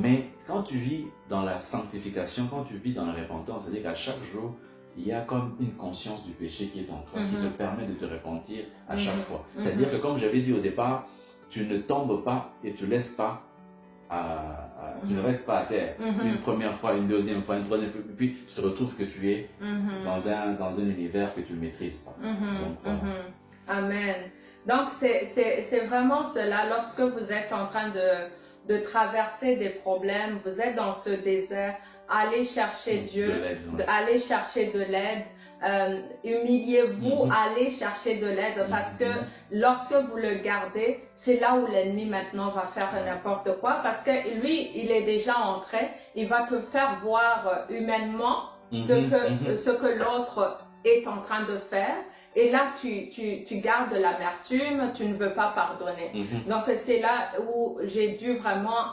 [SPEAKER 2] Mais quand tu vis dans la sanctification, quand tu vis dans la repentance, c'est-à-dire qu'à chaque jour, il y a comme une conscience du péché qui est en toi, qui te permet de te repentir à chaque fois. C'est-à-dire que comme j'avais dit au départ, tu ne tombes pas et tu laisses pas tu ne restes pas à terre. Une première fois, une deuxième fois, une troisième fois, puis tu te retrouves que tu es dans un univers que tu ne maîtrises pas. Donc, voilà.
[SPEAKER 1] Amen. Donc, c'est vraiment cela. Lorsque vous êtes en train de traverser des problèmes, vous êtes dans ce désert, allez chercher Dieu, allez chercher de l'aide. Humiliez-vous, allez chercher de l'aide parce que lorsque vous le gardez, c'est là où l'ennemi maintenant va faire n'importe quoi parce que lui, il est déjà entré, il va te faire voir humainement ce que l'autre est en train de faire et là tu gardes l'amertume, tu ne veux pas pardonner. Donc c'est là où j'ai dû vraiment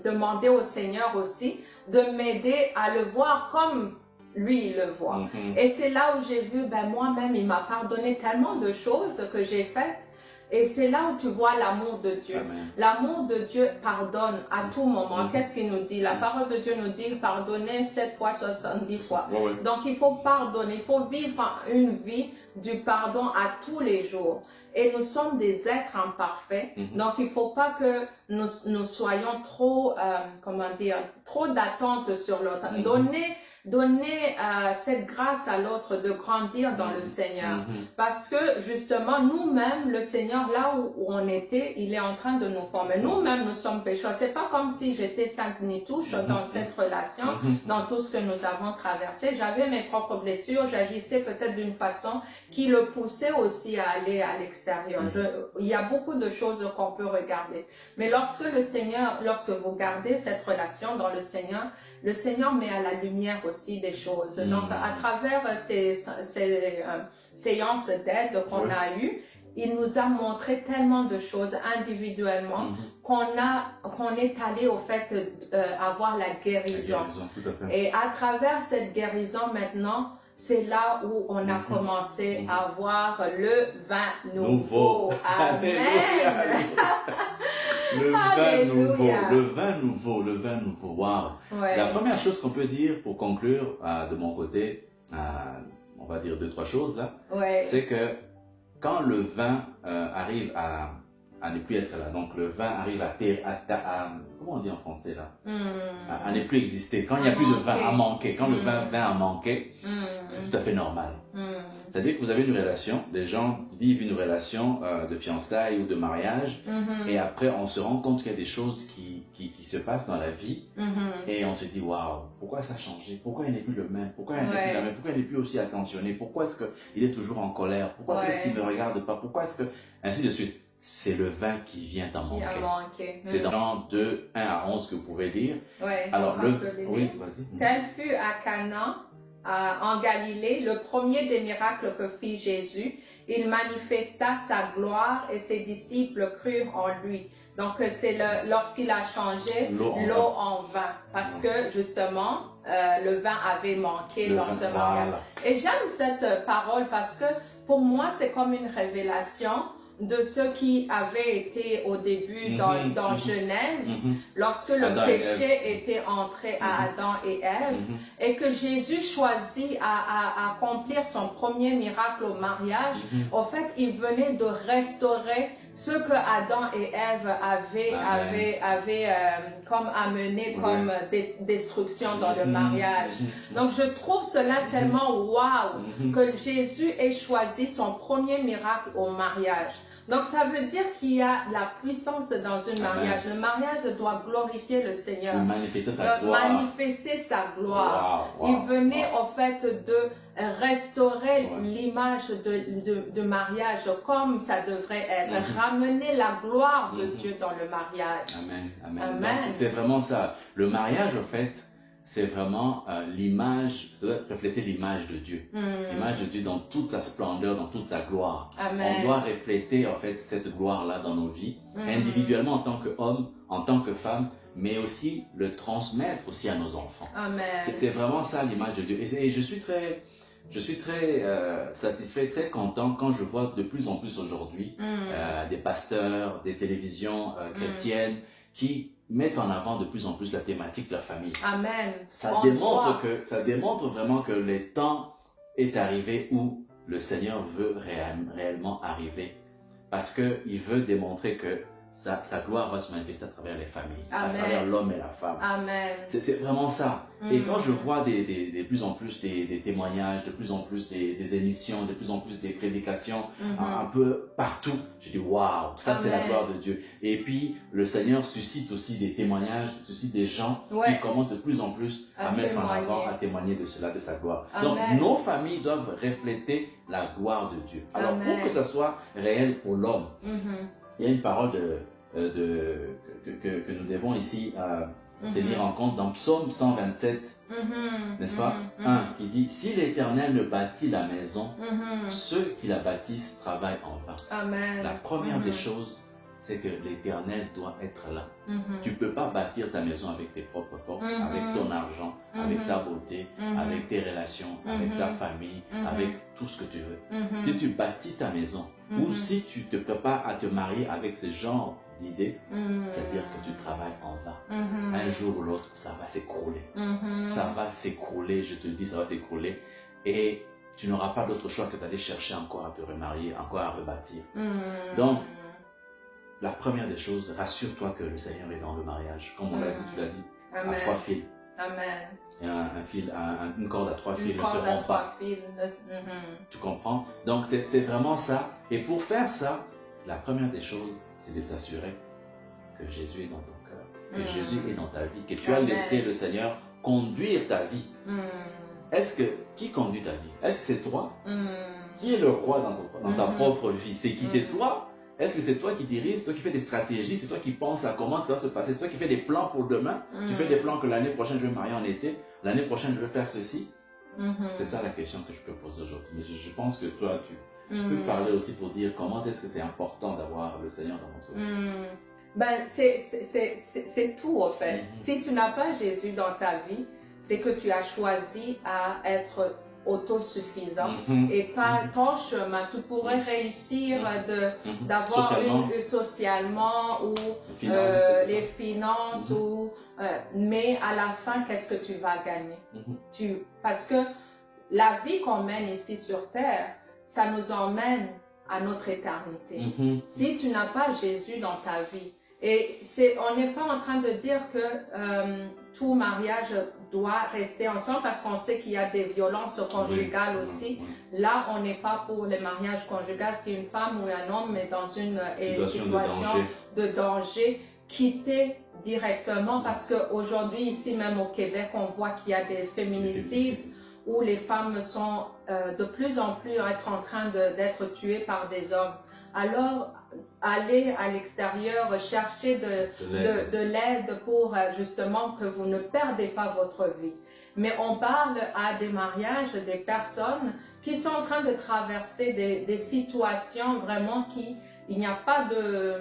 [SPEAKER 1] demander au Seigneur aussi de m'aider à le voir comme lui, il le voit. Et c'est là où j'ai vu, ben moi-même, il m'a pardonné tellement de choses que j'ai faites. Et c'est là où tu vois l'amour de Dieu. L'amour de Dieu pardonne à tout moment. Qu'est-ce qu'il nous dit? La parole de Dieu nous dit pardonner 7 fois, 70 fois. Donc il faut pardonner, il faut vivre une vie du pardon à tous les jours. Et nous sommes des êtres imparfaits. Donc il ne faut pas que nous soyons trop, comment dire, trop d'attente sur l'autre. Donner cette grâce à l'autre de grandir dans le Seigneur. Parce que justement, nous-mêmes, le Seigneur, là où on était, il est en train de nous former. Nous-mêmes, nous sommes pécheurs. C'est pas comme si j'étais sainte ni touche dans cette relation, dans tout ce que nous avons traversé. J'avais mes propres blessures, j'agissais peut-être d'une façon qui le poussait aussi à aller à l'extérieur. Il y a beaucoup de choses qu'on peut regarder. Mais lorsque vous gardez cette relation dans le Seigneur met à la lumière aussi des choses. Donc, à travers ces séances d'aide qu'on a eues, il nous a montré tellement de choses individuellement qu'on est allé au fait avoir la guérison.
[SPEAKER 2] Tout à fait.
[SPEAKER 1] Et à travers cette guérison maintenant, c'est là où on a commencé à voir le vin nouveau. Amen.
[SPEAKER 2] Le vin nouveau, wow.
[SPEAKER 1] Ouais.
[SPEAKER 2] La première chose qu'on peut dire pour conclure de mon côté, on va dire 2-3 choses là, c'est que quand le vin arrive à ne plus être là, donc le vin arrive à comment on dit en français là, à ne plus exister, quand il n'y a plus de vin, à manquer, quand le vin vient à manquer, c'est tout à fait normal. C'est-à-dire que vous avez une relation, des gens vivent une relation de fiançailles ou de mariage, et après on se rend compte qu'il y a des choses qui se passent dans la vie, et on se dit waouh, pourquoi ça a changé, pourquoi il n'est plus le même, pourquoi il n'est plus la même, pourquoi il n'est plus aussi attentionné, pourquoi est-ce qu'il est toujours en colère, pourquoi est-ce qu'il ne me regarde pas, pourquoi est-ce que, ainsi de suite. C'est le vin qui vient d'en manquer. C'est dans 2, 1 à 11 que vous pouvez lire. Alors, oui, vas-y.
[SPEAKER 1] Tel fut à Cana, en Galilée, le premier des miracles que fit Jésus. Il manifesta sa gloire et ses disciples crurent en lui. Donc, c'est lorsqu'il a changé l'eau en vin. Parce que, justement, le vin avait manqué lors ce mariage. Et j'aime cette parole parce que, pour moi, c'est comme une révélation de ce qui avait été au début dans Genèse, lorsque le péché était entré à Adam et Ève, et que Jésus choisit à accomplir son premier miracle au mariage. En fait, il venait de restaurer ce que Adam et Ève avaient comme amené comme destruction dans le mariage. Donc, je trouve cela tellement waouh que Jésus ait choisi son premier miracle au mariage. Donc, ça veut dire qu'il y a la puissance dans un mariage. Le mariage doit glorifier le Seigneur. Manifester sa gloire. Il venait en fait de restaurer l'image de mariage comme ça devrait être. Ramener la gloire de Dieu dans le mariage.
[SPEAKER 2] Amen. C'est vraiment ça. Le mariage, en fait, c'est vraiment l'image, ça doit refléter l'image de Dieu. L'image de Dieu dans toute sa splendeur, dans toute sa gloire. On doit refléter en fait cette gloire-là dans nos vies, individuellement en tant qu'homme, en tant que femme, mais aussi le transmettre aussi à nos enfants. C'est vraiment ça l'image de Dieu. Et je suis très je suis très satisfait, très content quand je vois de plus en plus aujourd'hui des pasteurs, des télévisions chrétiennes qui mettent en avant de plus en plus la thématique de la famille.
[SPEAKER 1] Amen.
[SPEAKER 2] Ça démontre vraiment que le temps est arrivé où le Seigneur veut réellement arriver. Parce qu'il veut démontrer que sa gloire va se manifester à travers les familles,
[SPEAKER 1] Amen.
[SPEAKER 2] à travers l'homme et la femme.
[SPEAKER 1] Amen.
[SPEAKER 2] C'est vraiment ça. Et quand je vois de plus en plus des témoignages, de plus en plus des émissions, de plus en plus des prédications, un peu partout, je dis waouh, ça c'est la gloire de Dieu. Et puis le Seigneur suscite aussi des témoignages, suscite des gens qui commencent de plus en plus à mettre en avant, à témoigner de cela, de sa gloire.
[SPEAKER 1] Amen.
[SPEAKER 2] Donc nos familles doivent refléter la gloire de Dieu. Alors pour que ça soit réel pour l'homme, il y a une parole que nous devons ici tenir en compte dans Psaume 127, n'est-ce pas? 1 qui dit « Si l'Éternel ne bâtit la maison, ceux qui la bâtissent travaillent en vain. »
[SPEAKER 1] Amen.
[SPEAKER 2] La première des choses, c'est que l'Éternel doit être là. Tu ne peux pas bâtir ta maison avec tes propres forces, avec ton argent, avec ta beauté, avec tes relations, avec ta famille, avec tout ce que tu veux. Si tu bâtis ta maison, ou si tu te prépares à te marier avec ce genre d'idées, c'est-à-dire que tu travailles en vain. Un jour ou l'autre, ça va s'écrouler. Ça va s'écrouler, je te dis, ça va s'écrouler. Et tu n'auras pas d'autre choix que d'aller chercher encore à te remarier, encore à rebâtir. Donc, la première des choses, rassure-toi que le Seigneur est dans le mariage. Comme on l'a dit, tu l'as dit,
[SPEAKER 1] Amen.
[SPEAKER 2] à 3 fils.
[SPEAKER 1] Amen.
[SPEAKER 2] Une corde à 3 fils
[SPEAKER 1] Une
[SPEAKER 2] ne
[SPEAKER 1] corde
[SPEAKER 2] se
[SPEAKER 1] à
[SPEAKER 2] rompt
[SPEAKER 1] 3
[SPEAKER 2] pas.
[SPEAKER 1] fils.
[SPEAKER 2] Tu comprends? Donc c'est vraiment ça. Et pour faire ça, la première des choses, c'est de s'assurer que Jésus est dans ton cœur, que Jésus est dans ta vie, que tu as laissé le Seigneur conduire ta vie. Qui conduit ta vie? Est-ce que c'est toi? Qui est le roi dans ta propre vie? C'est qui? C'est toi? Est-ce que c'est toi qui dirige, c'est toi qui fais des stratégies, c'est toi qui penses à comment ça va se passer, c'est toi qui fais des plans pour demain? Tu fais des plans que l'année prochaine je vais me marier en été, l'année prochaine je vais faire ceci? C'est ça la question que je peux poser aujourd'hui. Mais je pense que toi, tu peux parler aussi pour dire comment est-ce que c'est important d'avoir le Seigneur dans notre vie.
[SPEAKER 1] Ben, c'est tout en fait. Si tu n'as pas Jésus dans ta vie, c'est que tu as choisi à être autosuffisant et pas ton chemin. Tu pourrais réussir d'avoir socialement ou les finances mais à la fin, qu'est-ce que tu vas gagner? Parce que la vie qu'on mène ici sur terre, ça nous emmène à notre éternité. Si tu n'as pas Jésus dans ta vie, et on n'est pas en train de dire que tout mariage doit rester ensemble parce qu'on sait qu'il y a des violences conjugales aussi. Là, on n'est pas pour les mariages conjugaux. Si une femme ou un homme est dans une situation de danger, quitter directement parce qu'aujourd'hui, ici même au Québec, on voit qu'il y a des féminicides où les femmes sont de plus en plus en train d'être tuées par des hommes. Alors, allez à l'extérieur, chercher de l'aide pour justement que vous ne perdez pas votre vie. Mais on parle à des mariages, des personnes qui sont en train de traverser des situations vraiment il n'y a pas de,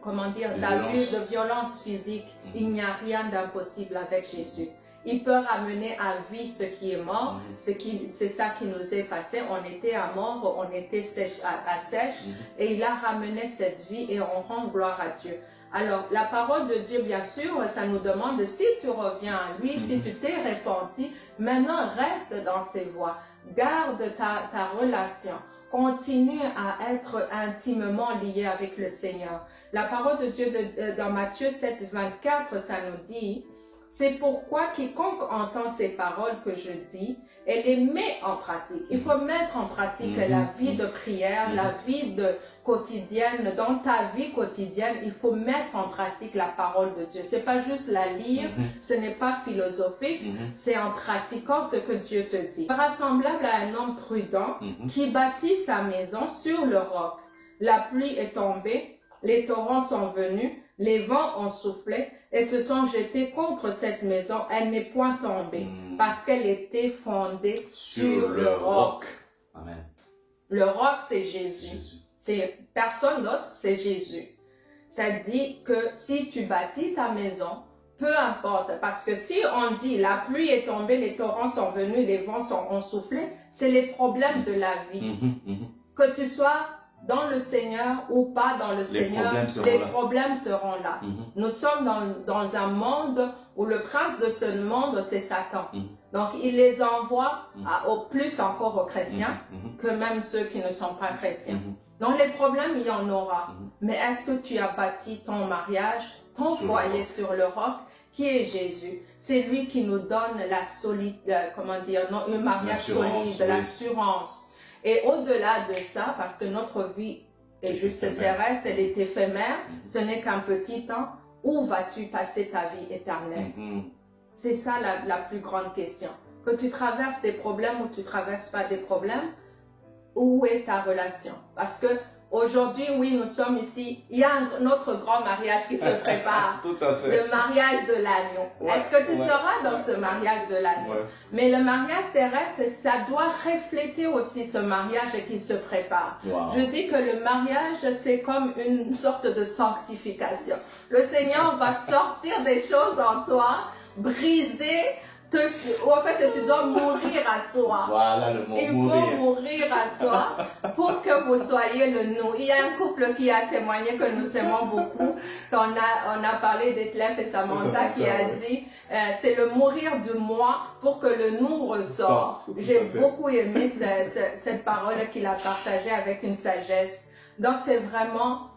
[SPEAKER 1] comment dire, d'abus, de violence physique. Il n'y a rien d'impossible avec Jésus. Il peut ramener à vie ce qui est mort, c'est ça qui nous est passé. On était à mort, on était à sèche, et il a ramené cette vie et on rend gloire à Dieu. Alors, la parole de Dieu, bien sûr, ça nous demande, si tu reviens à lui, si tu t'es repenti, maintenant reste dans ses voies. Garde ta relation. Continue à être intimement lié avec le Seigneur. La parole de Dieu dans Matthieu 7, 24, ça nous dit: c'est pourquoi quiconque entend ces paroles que je dis et les met en pratique. Il faut mettre en pratique la vie de prière, la vie quotidienne. Dans ta vie quotidienne, il faut mettre en pratique la parole de Dieu. C'est pas juste la lire, ce n'est pas philosophique, c'est en pratiquant ce que Dieu te dit. Rassemblable à un homme prudent qui bâtit sa maison sur le roc. La pluie est tombée, les torrents sont venus, les vents ont soufflé et se sont jetés contre cette maison. Elle n'est point tombée parce qu'elle était fondée sur le roc.
[SPEAKER 2] Amen.
[SPEAKER 1] Le roc, c'est Jésus. C'est personne d'autre, c'est Jésus. Ça dit que si tu bâtis ta maison, peu importe, parce que si on dit la pluie est tombée, les torrents sont venus, les vents ont soufflé, c'est les problèmes de la vie. Que tu sois dans le Seigneur ou pas dans le Seigneur, les problèmes seront là. Nous sommes dans un monde où le prince de ce monde, c'est Satan. Donc, il les envoie au plus encore aux chrétiens que même ceux qui ne sont pas chrétiens. Donc, les problèmes, il y en aura. Mais est-ce que tu as bâti ton mariage, ton foyer sur le roc, qui est Jésus? C'est lui qui nous donne la un mariage solide, l'assurance. Et au-delà de ça, parce que notre vie est juste terrestre, elle est éphémère, ce n'est qu'un petit temps, où vas-tu passer ta vie éternelle? C'est ça la plus grande question. Que tu traverses des problèmes ou tu ne traverses pas des problèmes, où est ta relation? Parce que aujourd'hui, oui, nous sommes ici, il y a notre grand mariage qui se prépare.
[SPEAKER 2] Tout à fait.
[SPEAKER 1] Le mariage de l'agneau. Est-ce que tu seras dans ce mariage de l'agneau? Mais le mariage terrestre, ça doit refléter aussi ce mariage qui se prépare. Je dis que le mariage, c'est comme une sorte de sanctification. Le Seigneur va sortir des choses en toi, briser. En fait, tu dois mourir à soi.
[SPEAKER 2] Voilà le mot,
[SPEAKER 1] il faut mourir à soi pour que vous soyez le nous. Il y a un couple qui a témoigné que nous aimons beaucoup. On a parlé d'Etlef et Samantha qui a dit c'est le mourir du moi pour que le nous ressort. J'ai beaucoup aimé cette parole qu'il a partagée avec une sagesse. Donc, c'est vraiment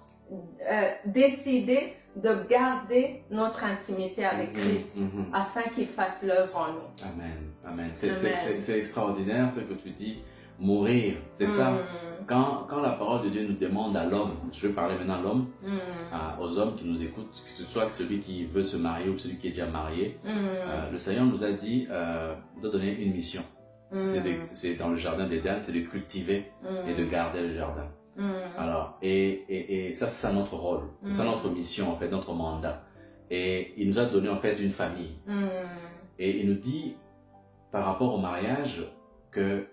[SPEAKER 1] décider de garder notre intimité avec Christ afin qu'il fasse l'œuvre en nous.
[SPEAKER 2] Amen. Amen. C'est extraordinaire ce que tu dis. Mourir, c'est ça. Quand la parole de Dieu nous demande à l'homme, je vais parler maintenant à l'homme, aux hommes qui nous écoutent, que ce soit celui qui veut se marier ou celui qui est déjà marié, le Seigneur nous a dit de donner une mission. C'est dans le jardin d'Éden, c'est de cultiver et de garder le jardin. Alors, et ça, c'est ça notre rôle, c'est ça notre mission, en fait, notre mandat. Et il nous a donné, en fait, une famille. Et il nous dit, par rapport au mariage, que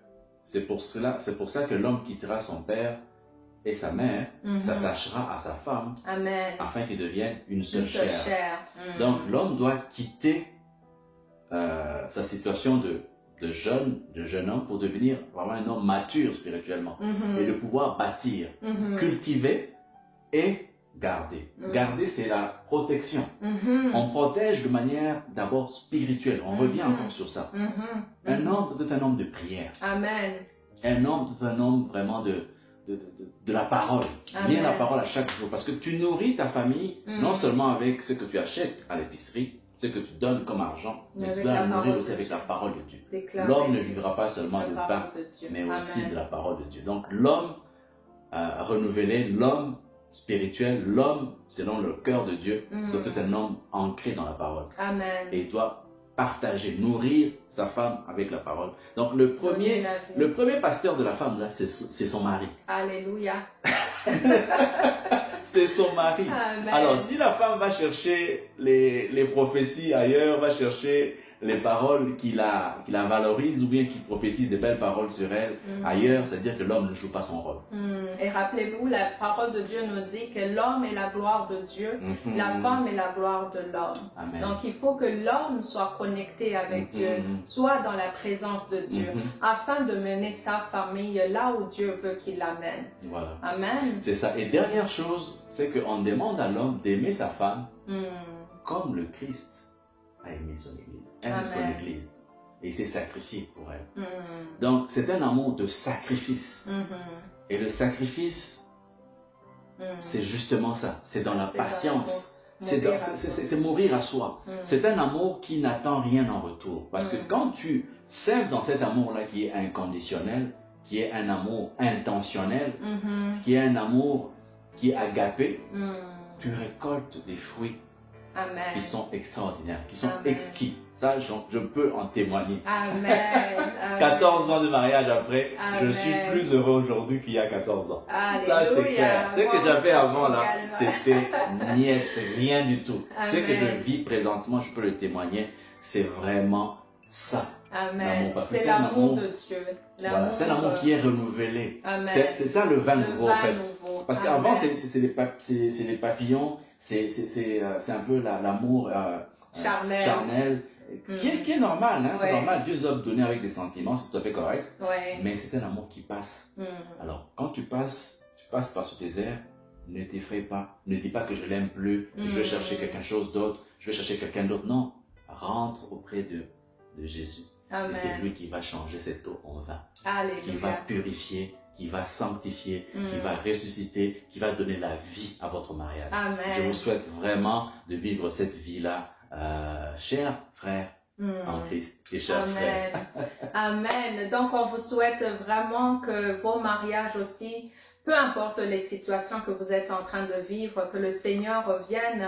[SPEAKER 2] c'est pour ça que l'homme quittera son père et sa mère, s'attachera à sa femme, afin qu'ils deviennent une seule chair. Donc, l'homme doit quitter sa situation de jeune homme pour devenir vraiment un homme mature spirituellement et de pouvoir bâtir, cultiver et garder. Garder, c'est la protection. On protège de manière d'abord spirituelle. On revient encore sur ça. Un homme doit être un homme de prière.
[SPEAKER 1] Amen.
[SPEAKER 2] Un homme doit être un homme vraiment de la parole. Bien la parole à chaque jour. Parce que tu nourris ta famille non seulement avec ce que tu achètes à l'épicerie, ce que tu donnes comme argent, mais tu dois la nourrir aussi avec la parole de Dieu. L'homme ne vivra pas seulement de pain, mais aussi de la parole de Dieu. Donc l'homme renouvelé, l'homme spirituel, l'homme selon le cœur de Dieu, doit être un homme ancré dans la parole.
[SPEAKER 1] Amen.
[SPEAKER 2] Et il doit partager, nourrir sa femme avec la parole. Donc le premier pasteur de la femme, là, c'est son mari.
[SPEAKER 1] Alléluia.
[SPEAKER 2] C'est son mari.
[SPEAKER 1] Amen.
[SPEAKER 2] Alors, si la femme va chercher les prophéties ailleurs, va chercher les paroles qui la valorisent ou bien qui prophétisent des belles paroles sur elle ailleurs, c'est-à-dire que l'homme ne joue pas son rôle.
[SPEAKER 1] Et rappelez-vous, la parole de Dieu nous dit que l'homme est la gloire de Dieu, la femme est la gloire de l'homme. Donc, il faut que l'homme soit connecté avec Dieu, soit dans la présence de Dieu, afin de mener sa famille là où Dieu veut qu'il l'amène. Voilà. Amen.
[SPEAKER 2] C'est ça. Et dernière chose, c'est qu'on demande à l'homme d'aimer sa femme comme le Christ a aimé son Église, aime son Église, et il s'est sacrifié pour elle. Donc, c'est un amour de sacrifice. Et le sacrifice, c'est justement ça, c'est dans la patience, c'est mourir à soi. C'est un amour qui n'attend rien en retour. Parce que quand tu sèmes dans cet amour-là qui est inconditionnel, qui est un amour intentionnel, qui est un amour qui est agapé, tu récoltes des fruits qui sont extraordinaires, qui sont exquis. Ça, je peux en témoigner.
[SPEAKER 1] Amen.
[SPEAKER 2] 14 ans de mariage après, je suis plus heureux aujourd'hui qu'il y a 14 ans.
[SPEAKER 1] Alléluia.
[SPEAKER 2] Ça, c'est clair. Ce que j'avais avant, là, c'était rien du tout. Ce que je vis présentement, je peux le témoigner, c'est vraiment ça.
[SPEAKER 1] Amen. C'est l'amour de Dieu.
[SPEAKER 2] Voilà, c'est un amour qui est renouvelé. C'est ça le vin nouveau, en fait. Parce qu'avant, c'est les papillons, c'est un peu l'amour charnel, qui est normal, hein, c'est normal. Dieu nous a donné avec des sentiments, c'est tout à fait correct. Mais c'est un amour qui passe. Alors, quand tu passes par ce désert, ne t'effraie pas. Ne dis pas que je l'aime plus, que je vais chercher quelque chose d'autre, je vais chercher quelqu'un d'autre. Non, rentre auprès de Jésus.
[SPEAKER 1] Amen.
[SPEAKER 2] Et c'est lui qui va changer cette eau en vin.
[SPEAKER 1] Alléluia.
[SPEAKER 2] Qui va purifier, qui va sanctifier, qui va ressusciter, qui va donner la vie à votre mariage.
[SPEAKER 1] Amen.
[SPEAKER 2] Je vous souhaite vraiment de vivre cette vie-là, chers frères en Christ et chers frères.
[SPEAKER 1] Amen. Donc, on vous souhaite vraiment que vos mariages aussi, peu importe les situations que vous êtes en train de vivre, que le Seigneur vienne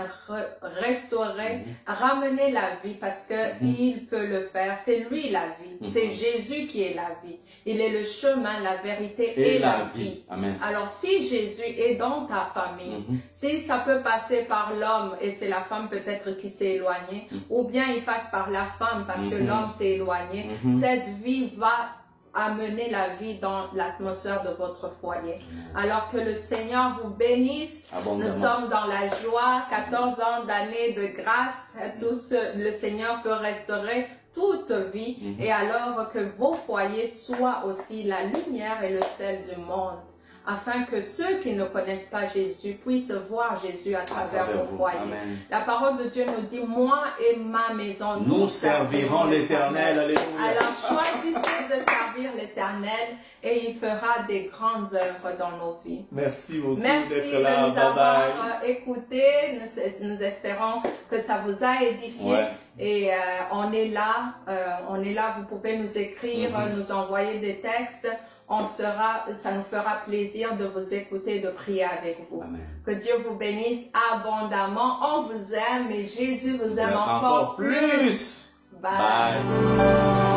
[SPEAKER 1] restaurer, ramener la vie, parce que il peut le faire. C'est lui la vie. C'est Jésus qui est la vie. Il est le chemin, la vérité et la vie.
[SPEAKER 2] Amen.
[SPEAKER 1] Alors, si Jésus est dans ta famille, si ça peut passer par l'homme et c'est la femme peut-être qui s'est éloignée, ou bien il passe par la femme parce que l'homme s'est éloigné, cette vie va amener la vie dans l'atmosphère de votre foyer. Alors que le Seigneur vous bénisse. Nous sommes dans la joie, 14 ans d'années de grâce. Le Seigneur peut restaurer toute vie et alors que vos foyers soient aussi la lumière et le sel du monde, afin que ceux qui ne connaissent pas Jésus puissent voir Jésus à travers vos foyers.
[SPEAKER 2] Amen.
[SPEAKER 1] La parole de Dieu nous dit, moi et ma maison,
[SPEAKER 2] nous servirons l'Éternel. Alléluia.
[SPEAKER 1] Alors choisissez de servir l'Éternel et il fera des grandes œuvres dans nos vies.
[SPEAKER 2] Merci beaucoup.
[SPEAKER 1] Merci de nous avoir écoutés. Nous espérons que ça vous a édifié. Et on est là, vous pouvez nous écrire, nous envoyer des textes. Ça nous fera plaisir de vous écouter, de prier avec vous.
[SPEAKER 2] Amen.
[SPEAKER 1] Que Dieu vous bénisse abondamment. On vous aime et Jésus vous aime encore plus. Bye.
[SPEAKER 2] Bye.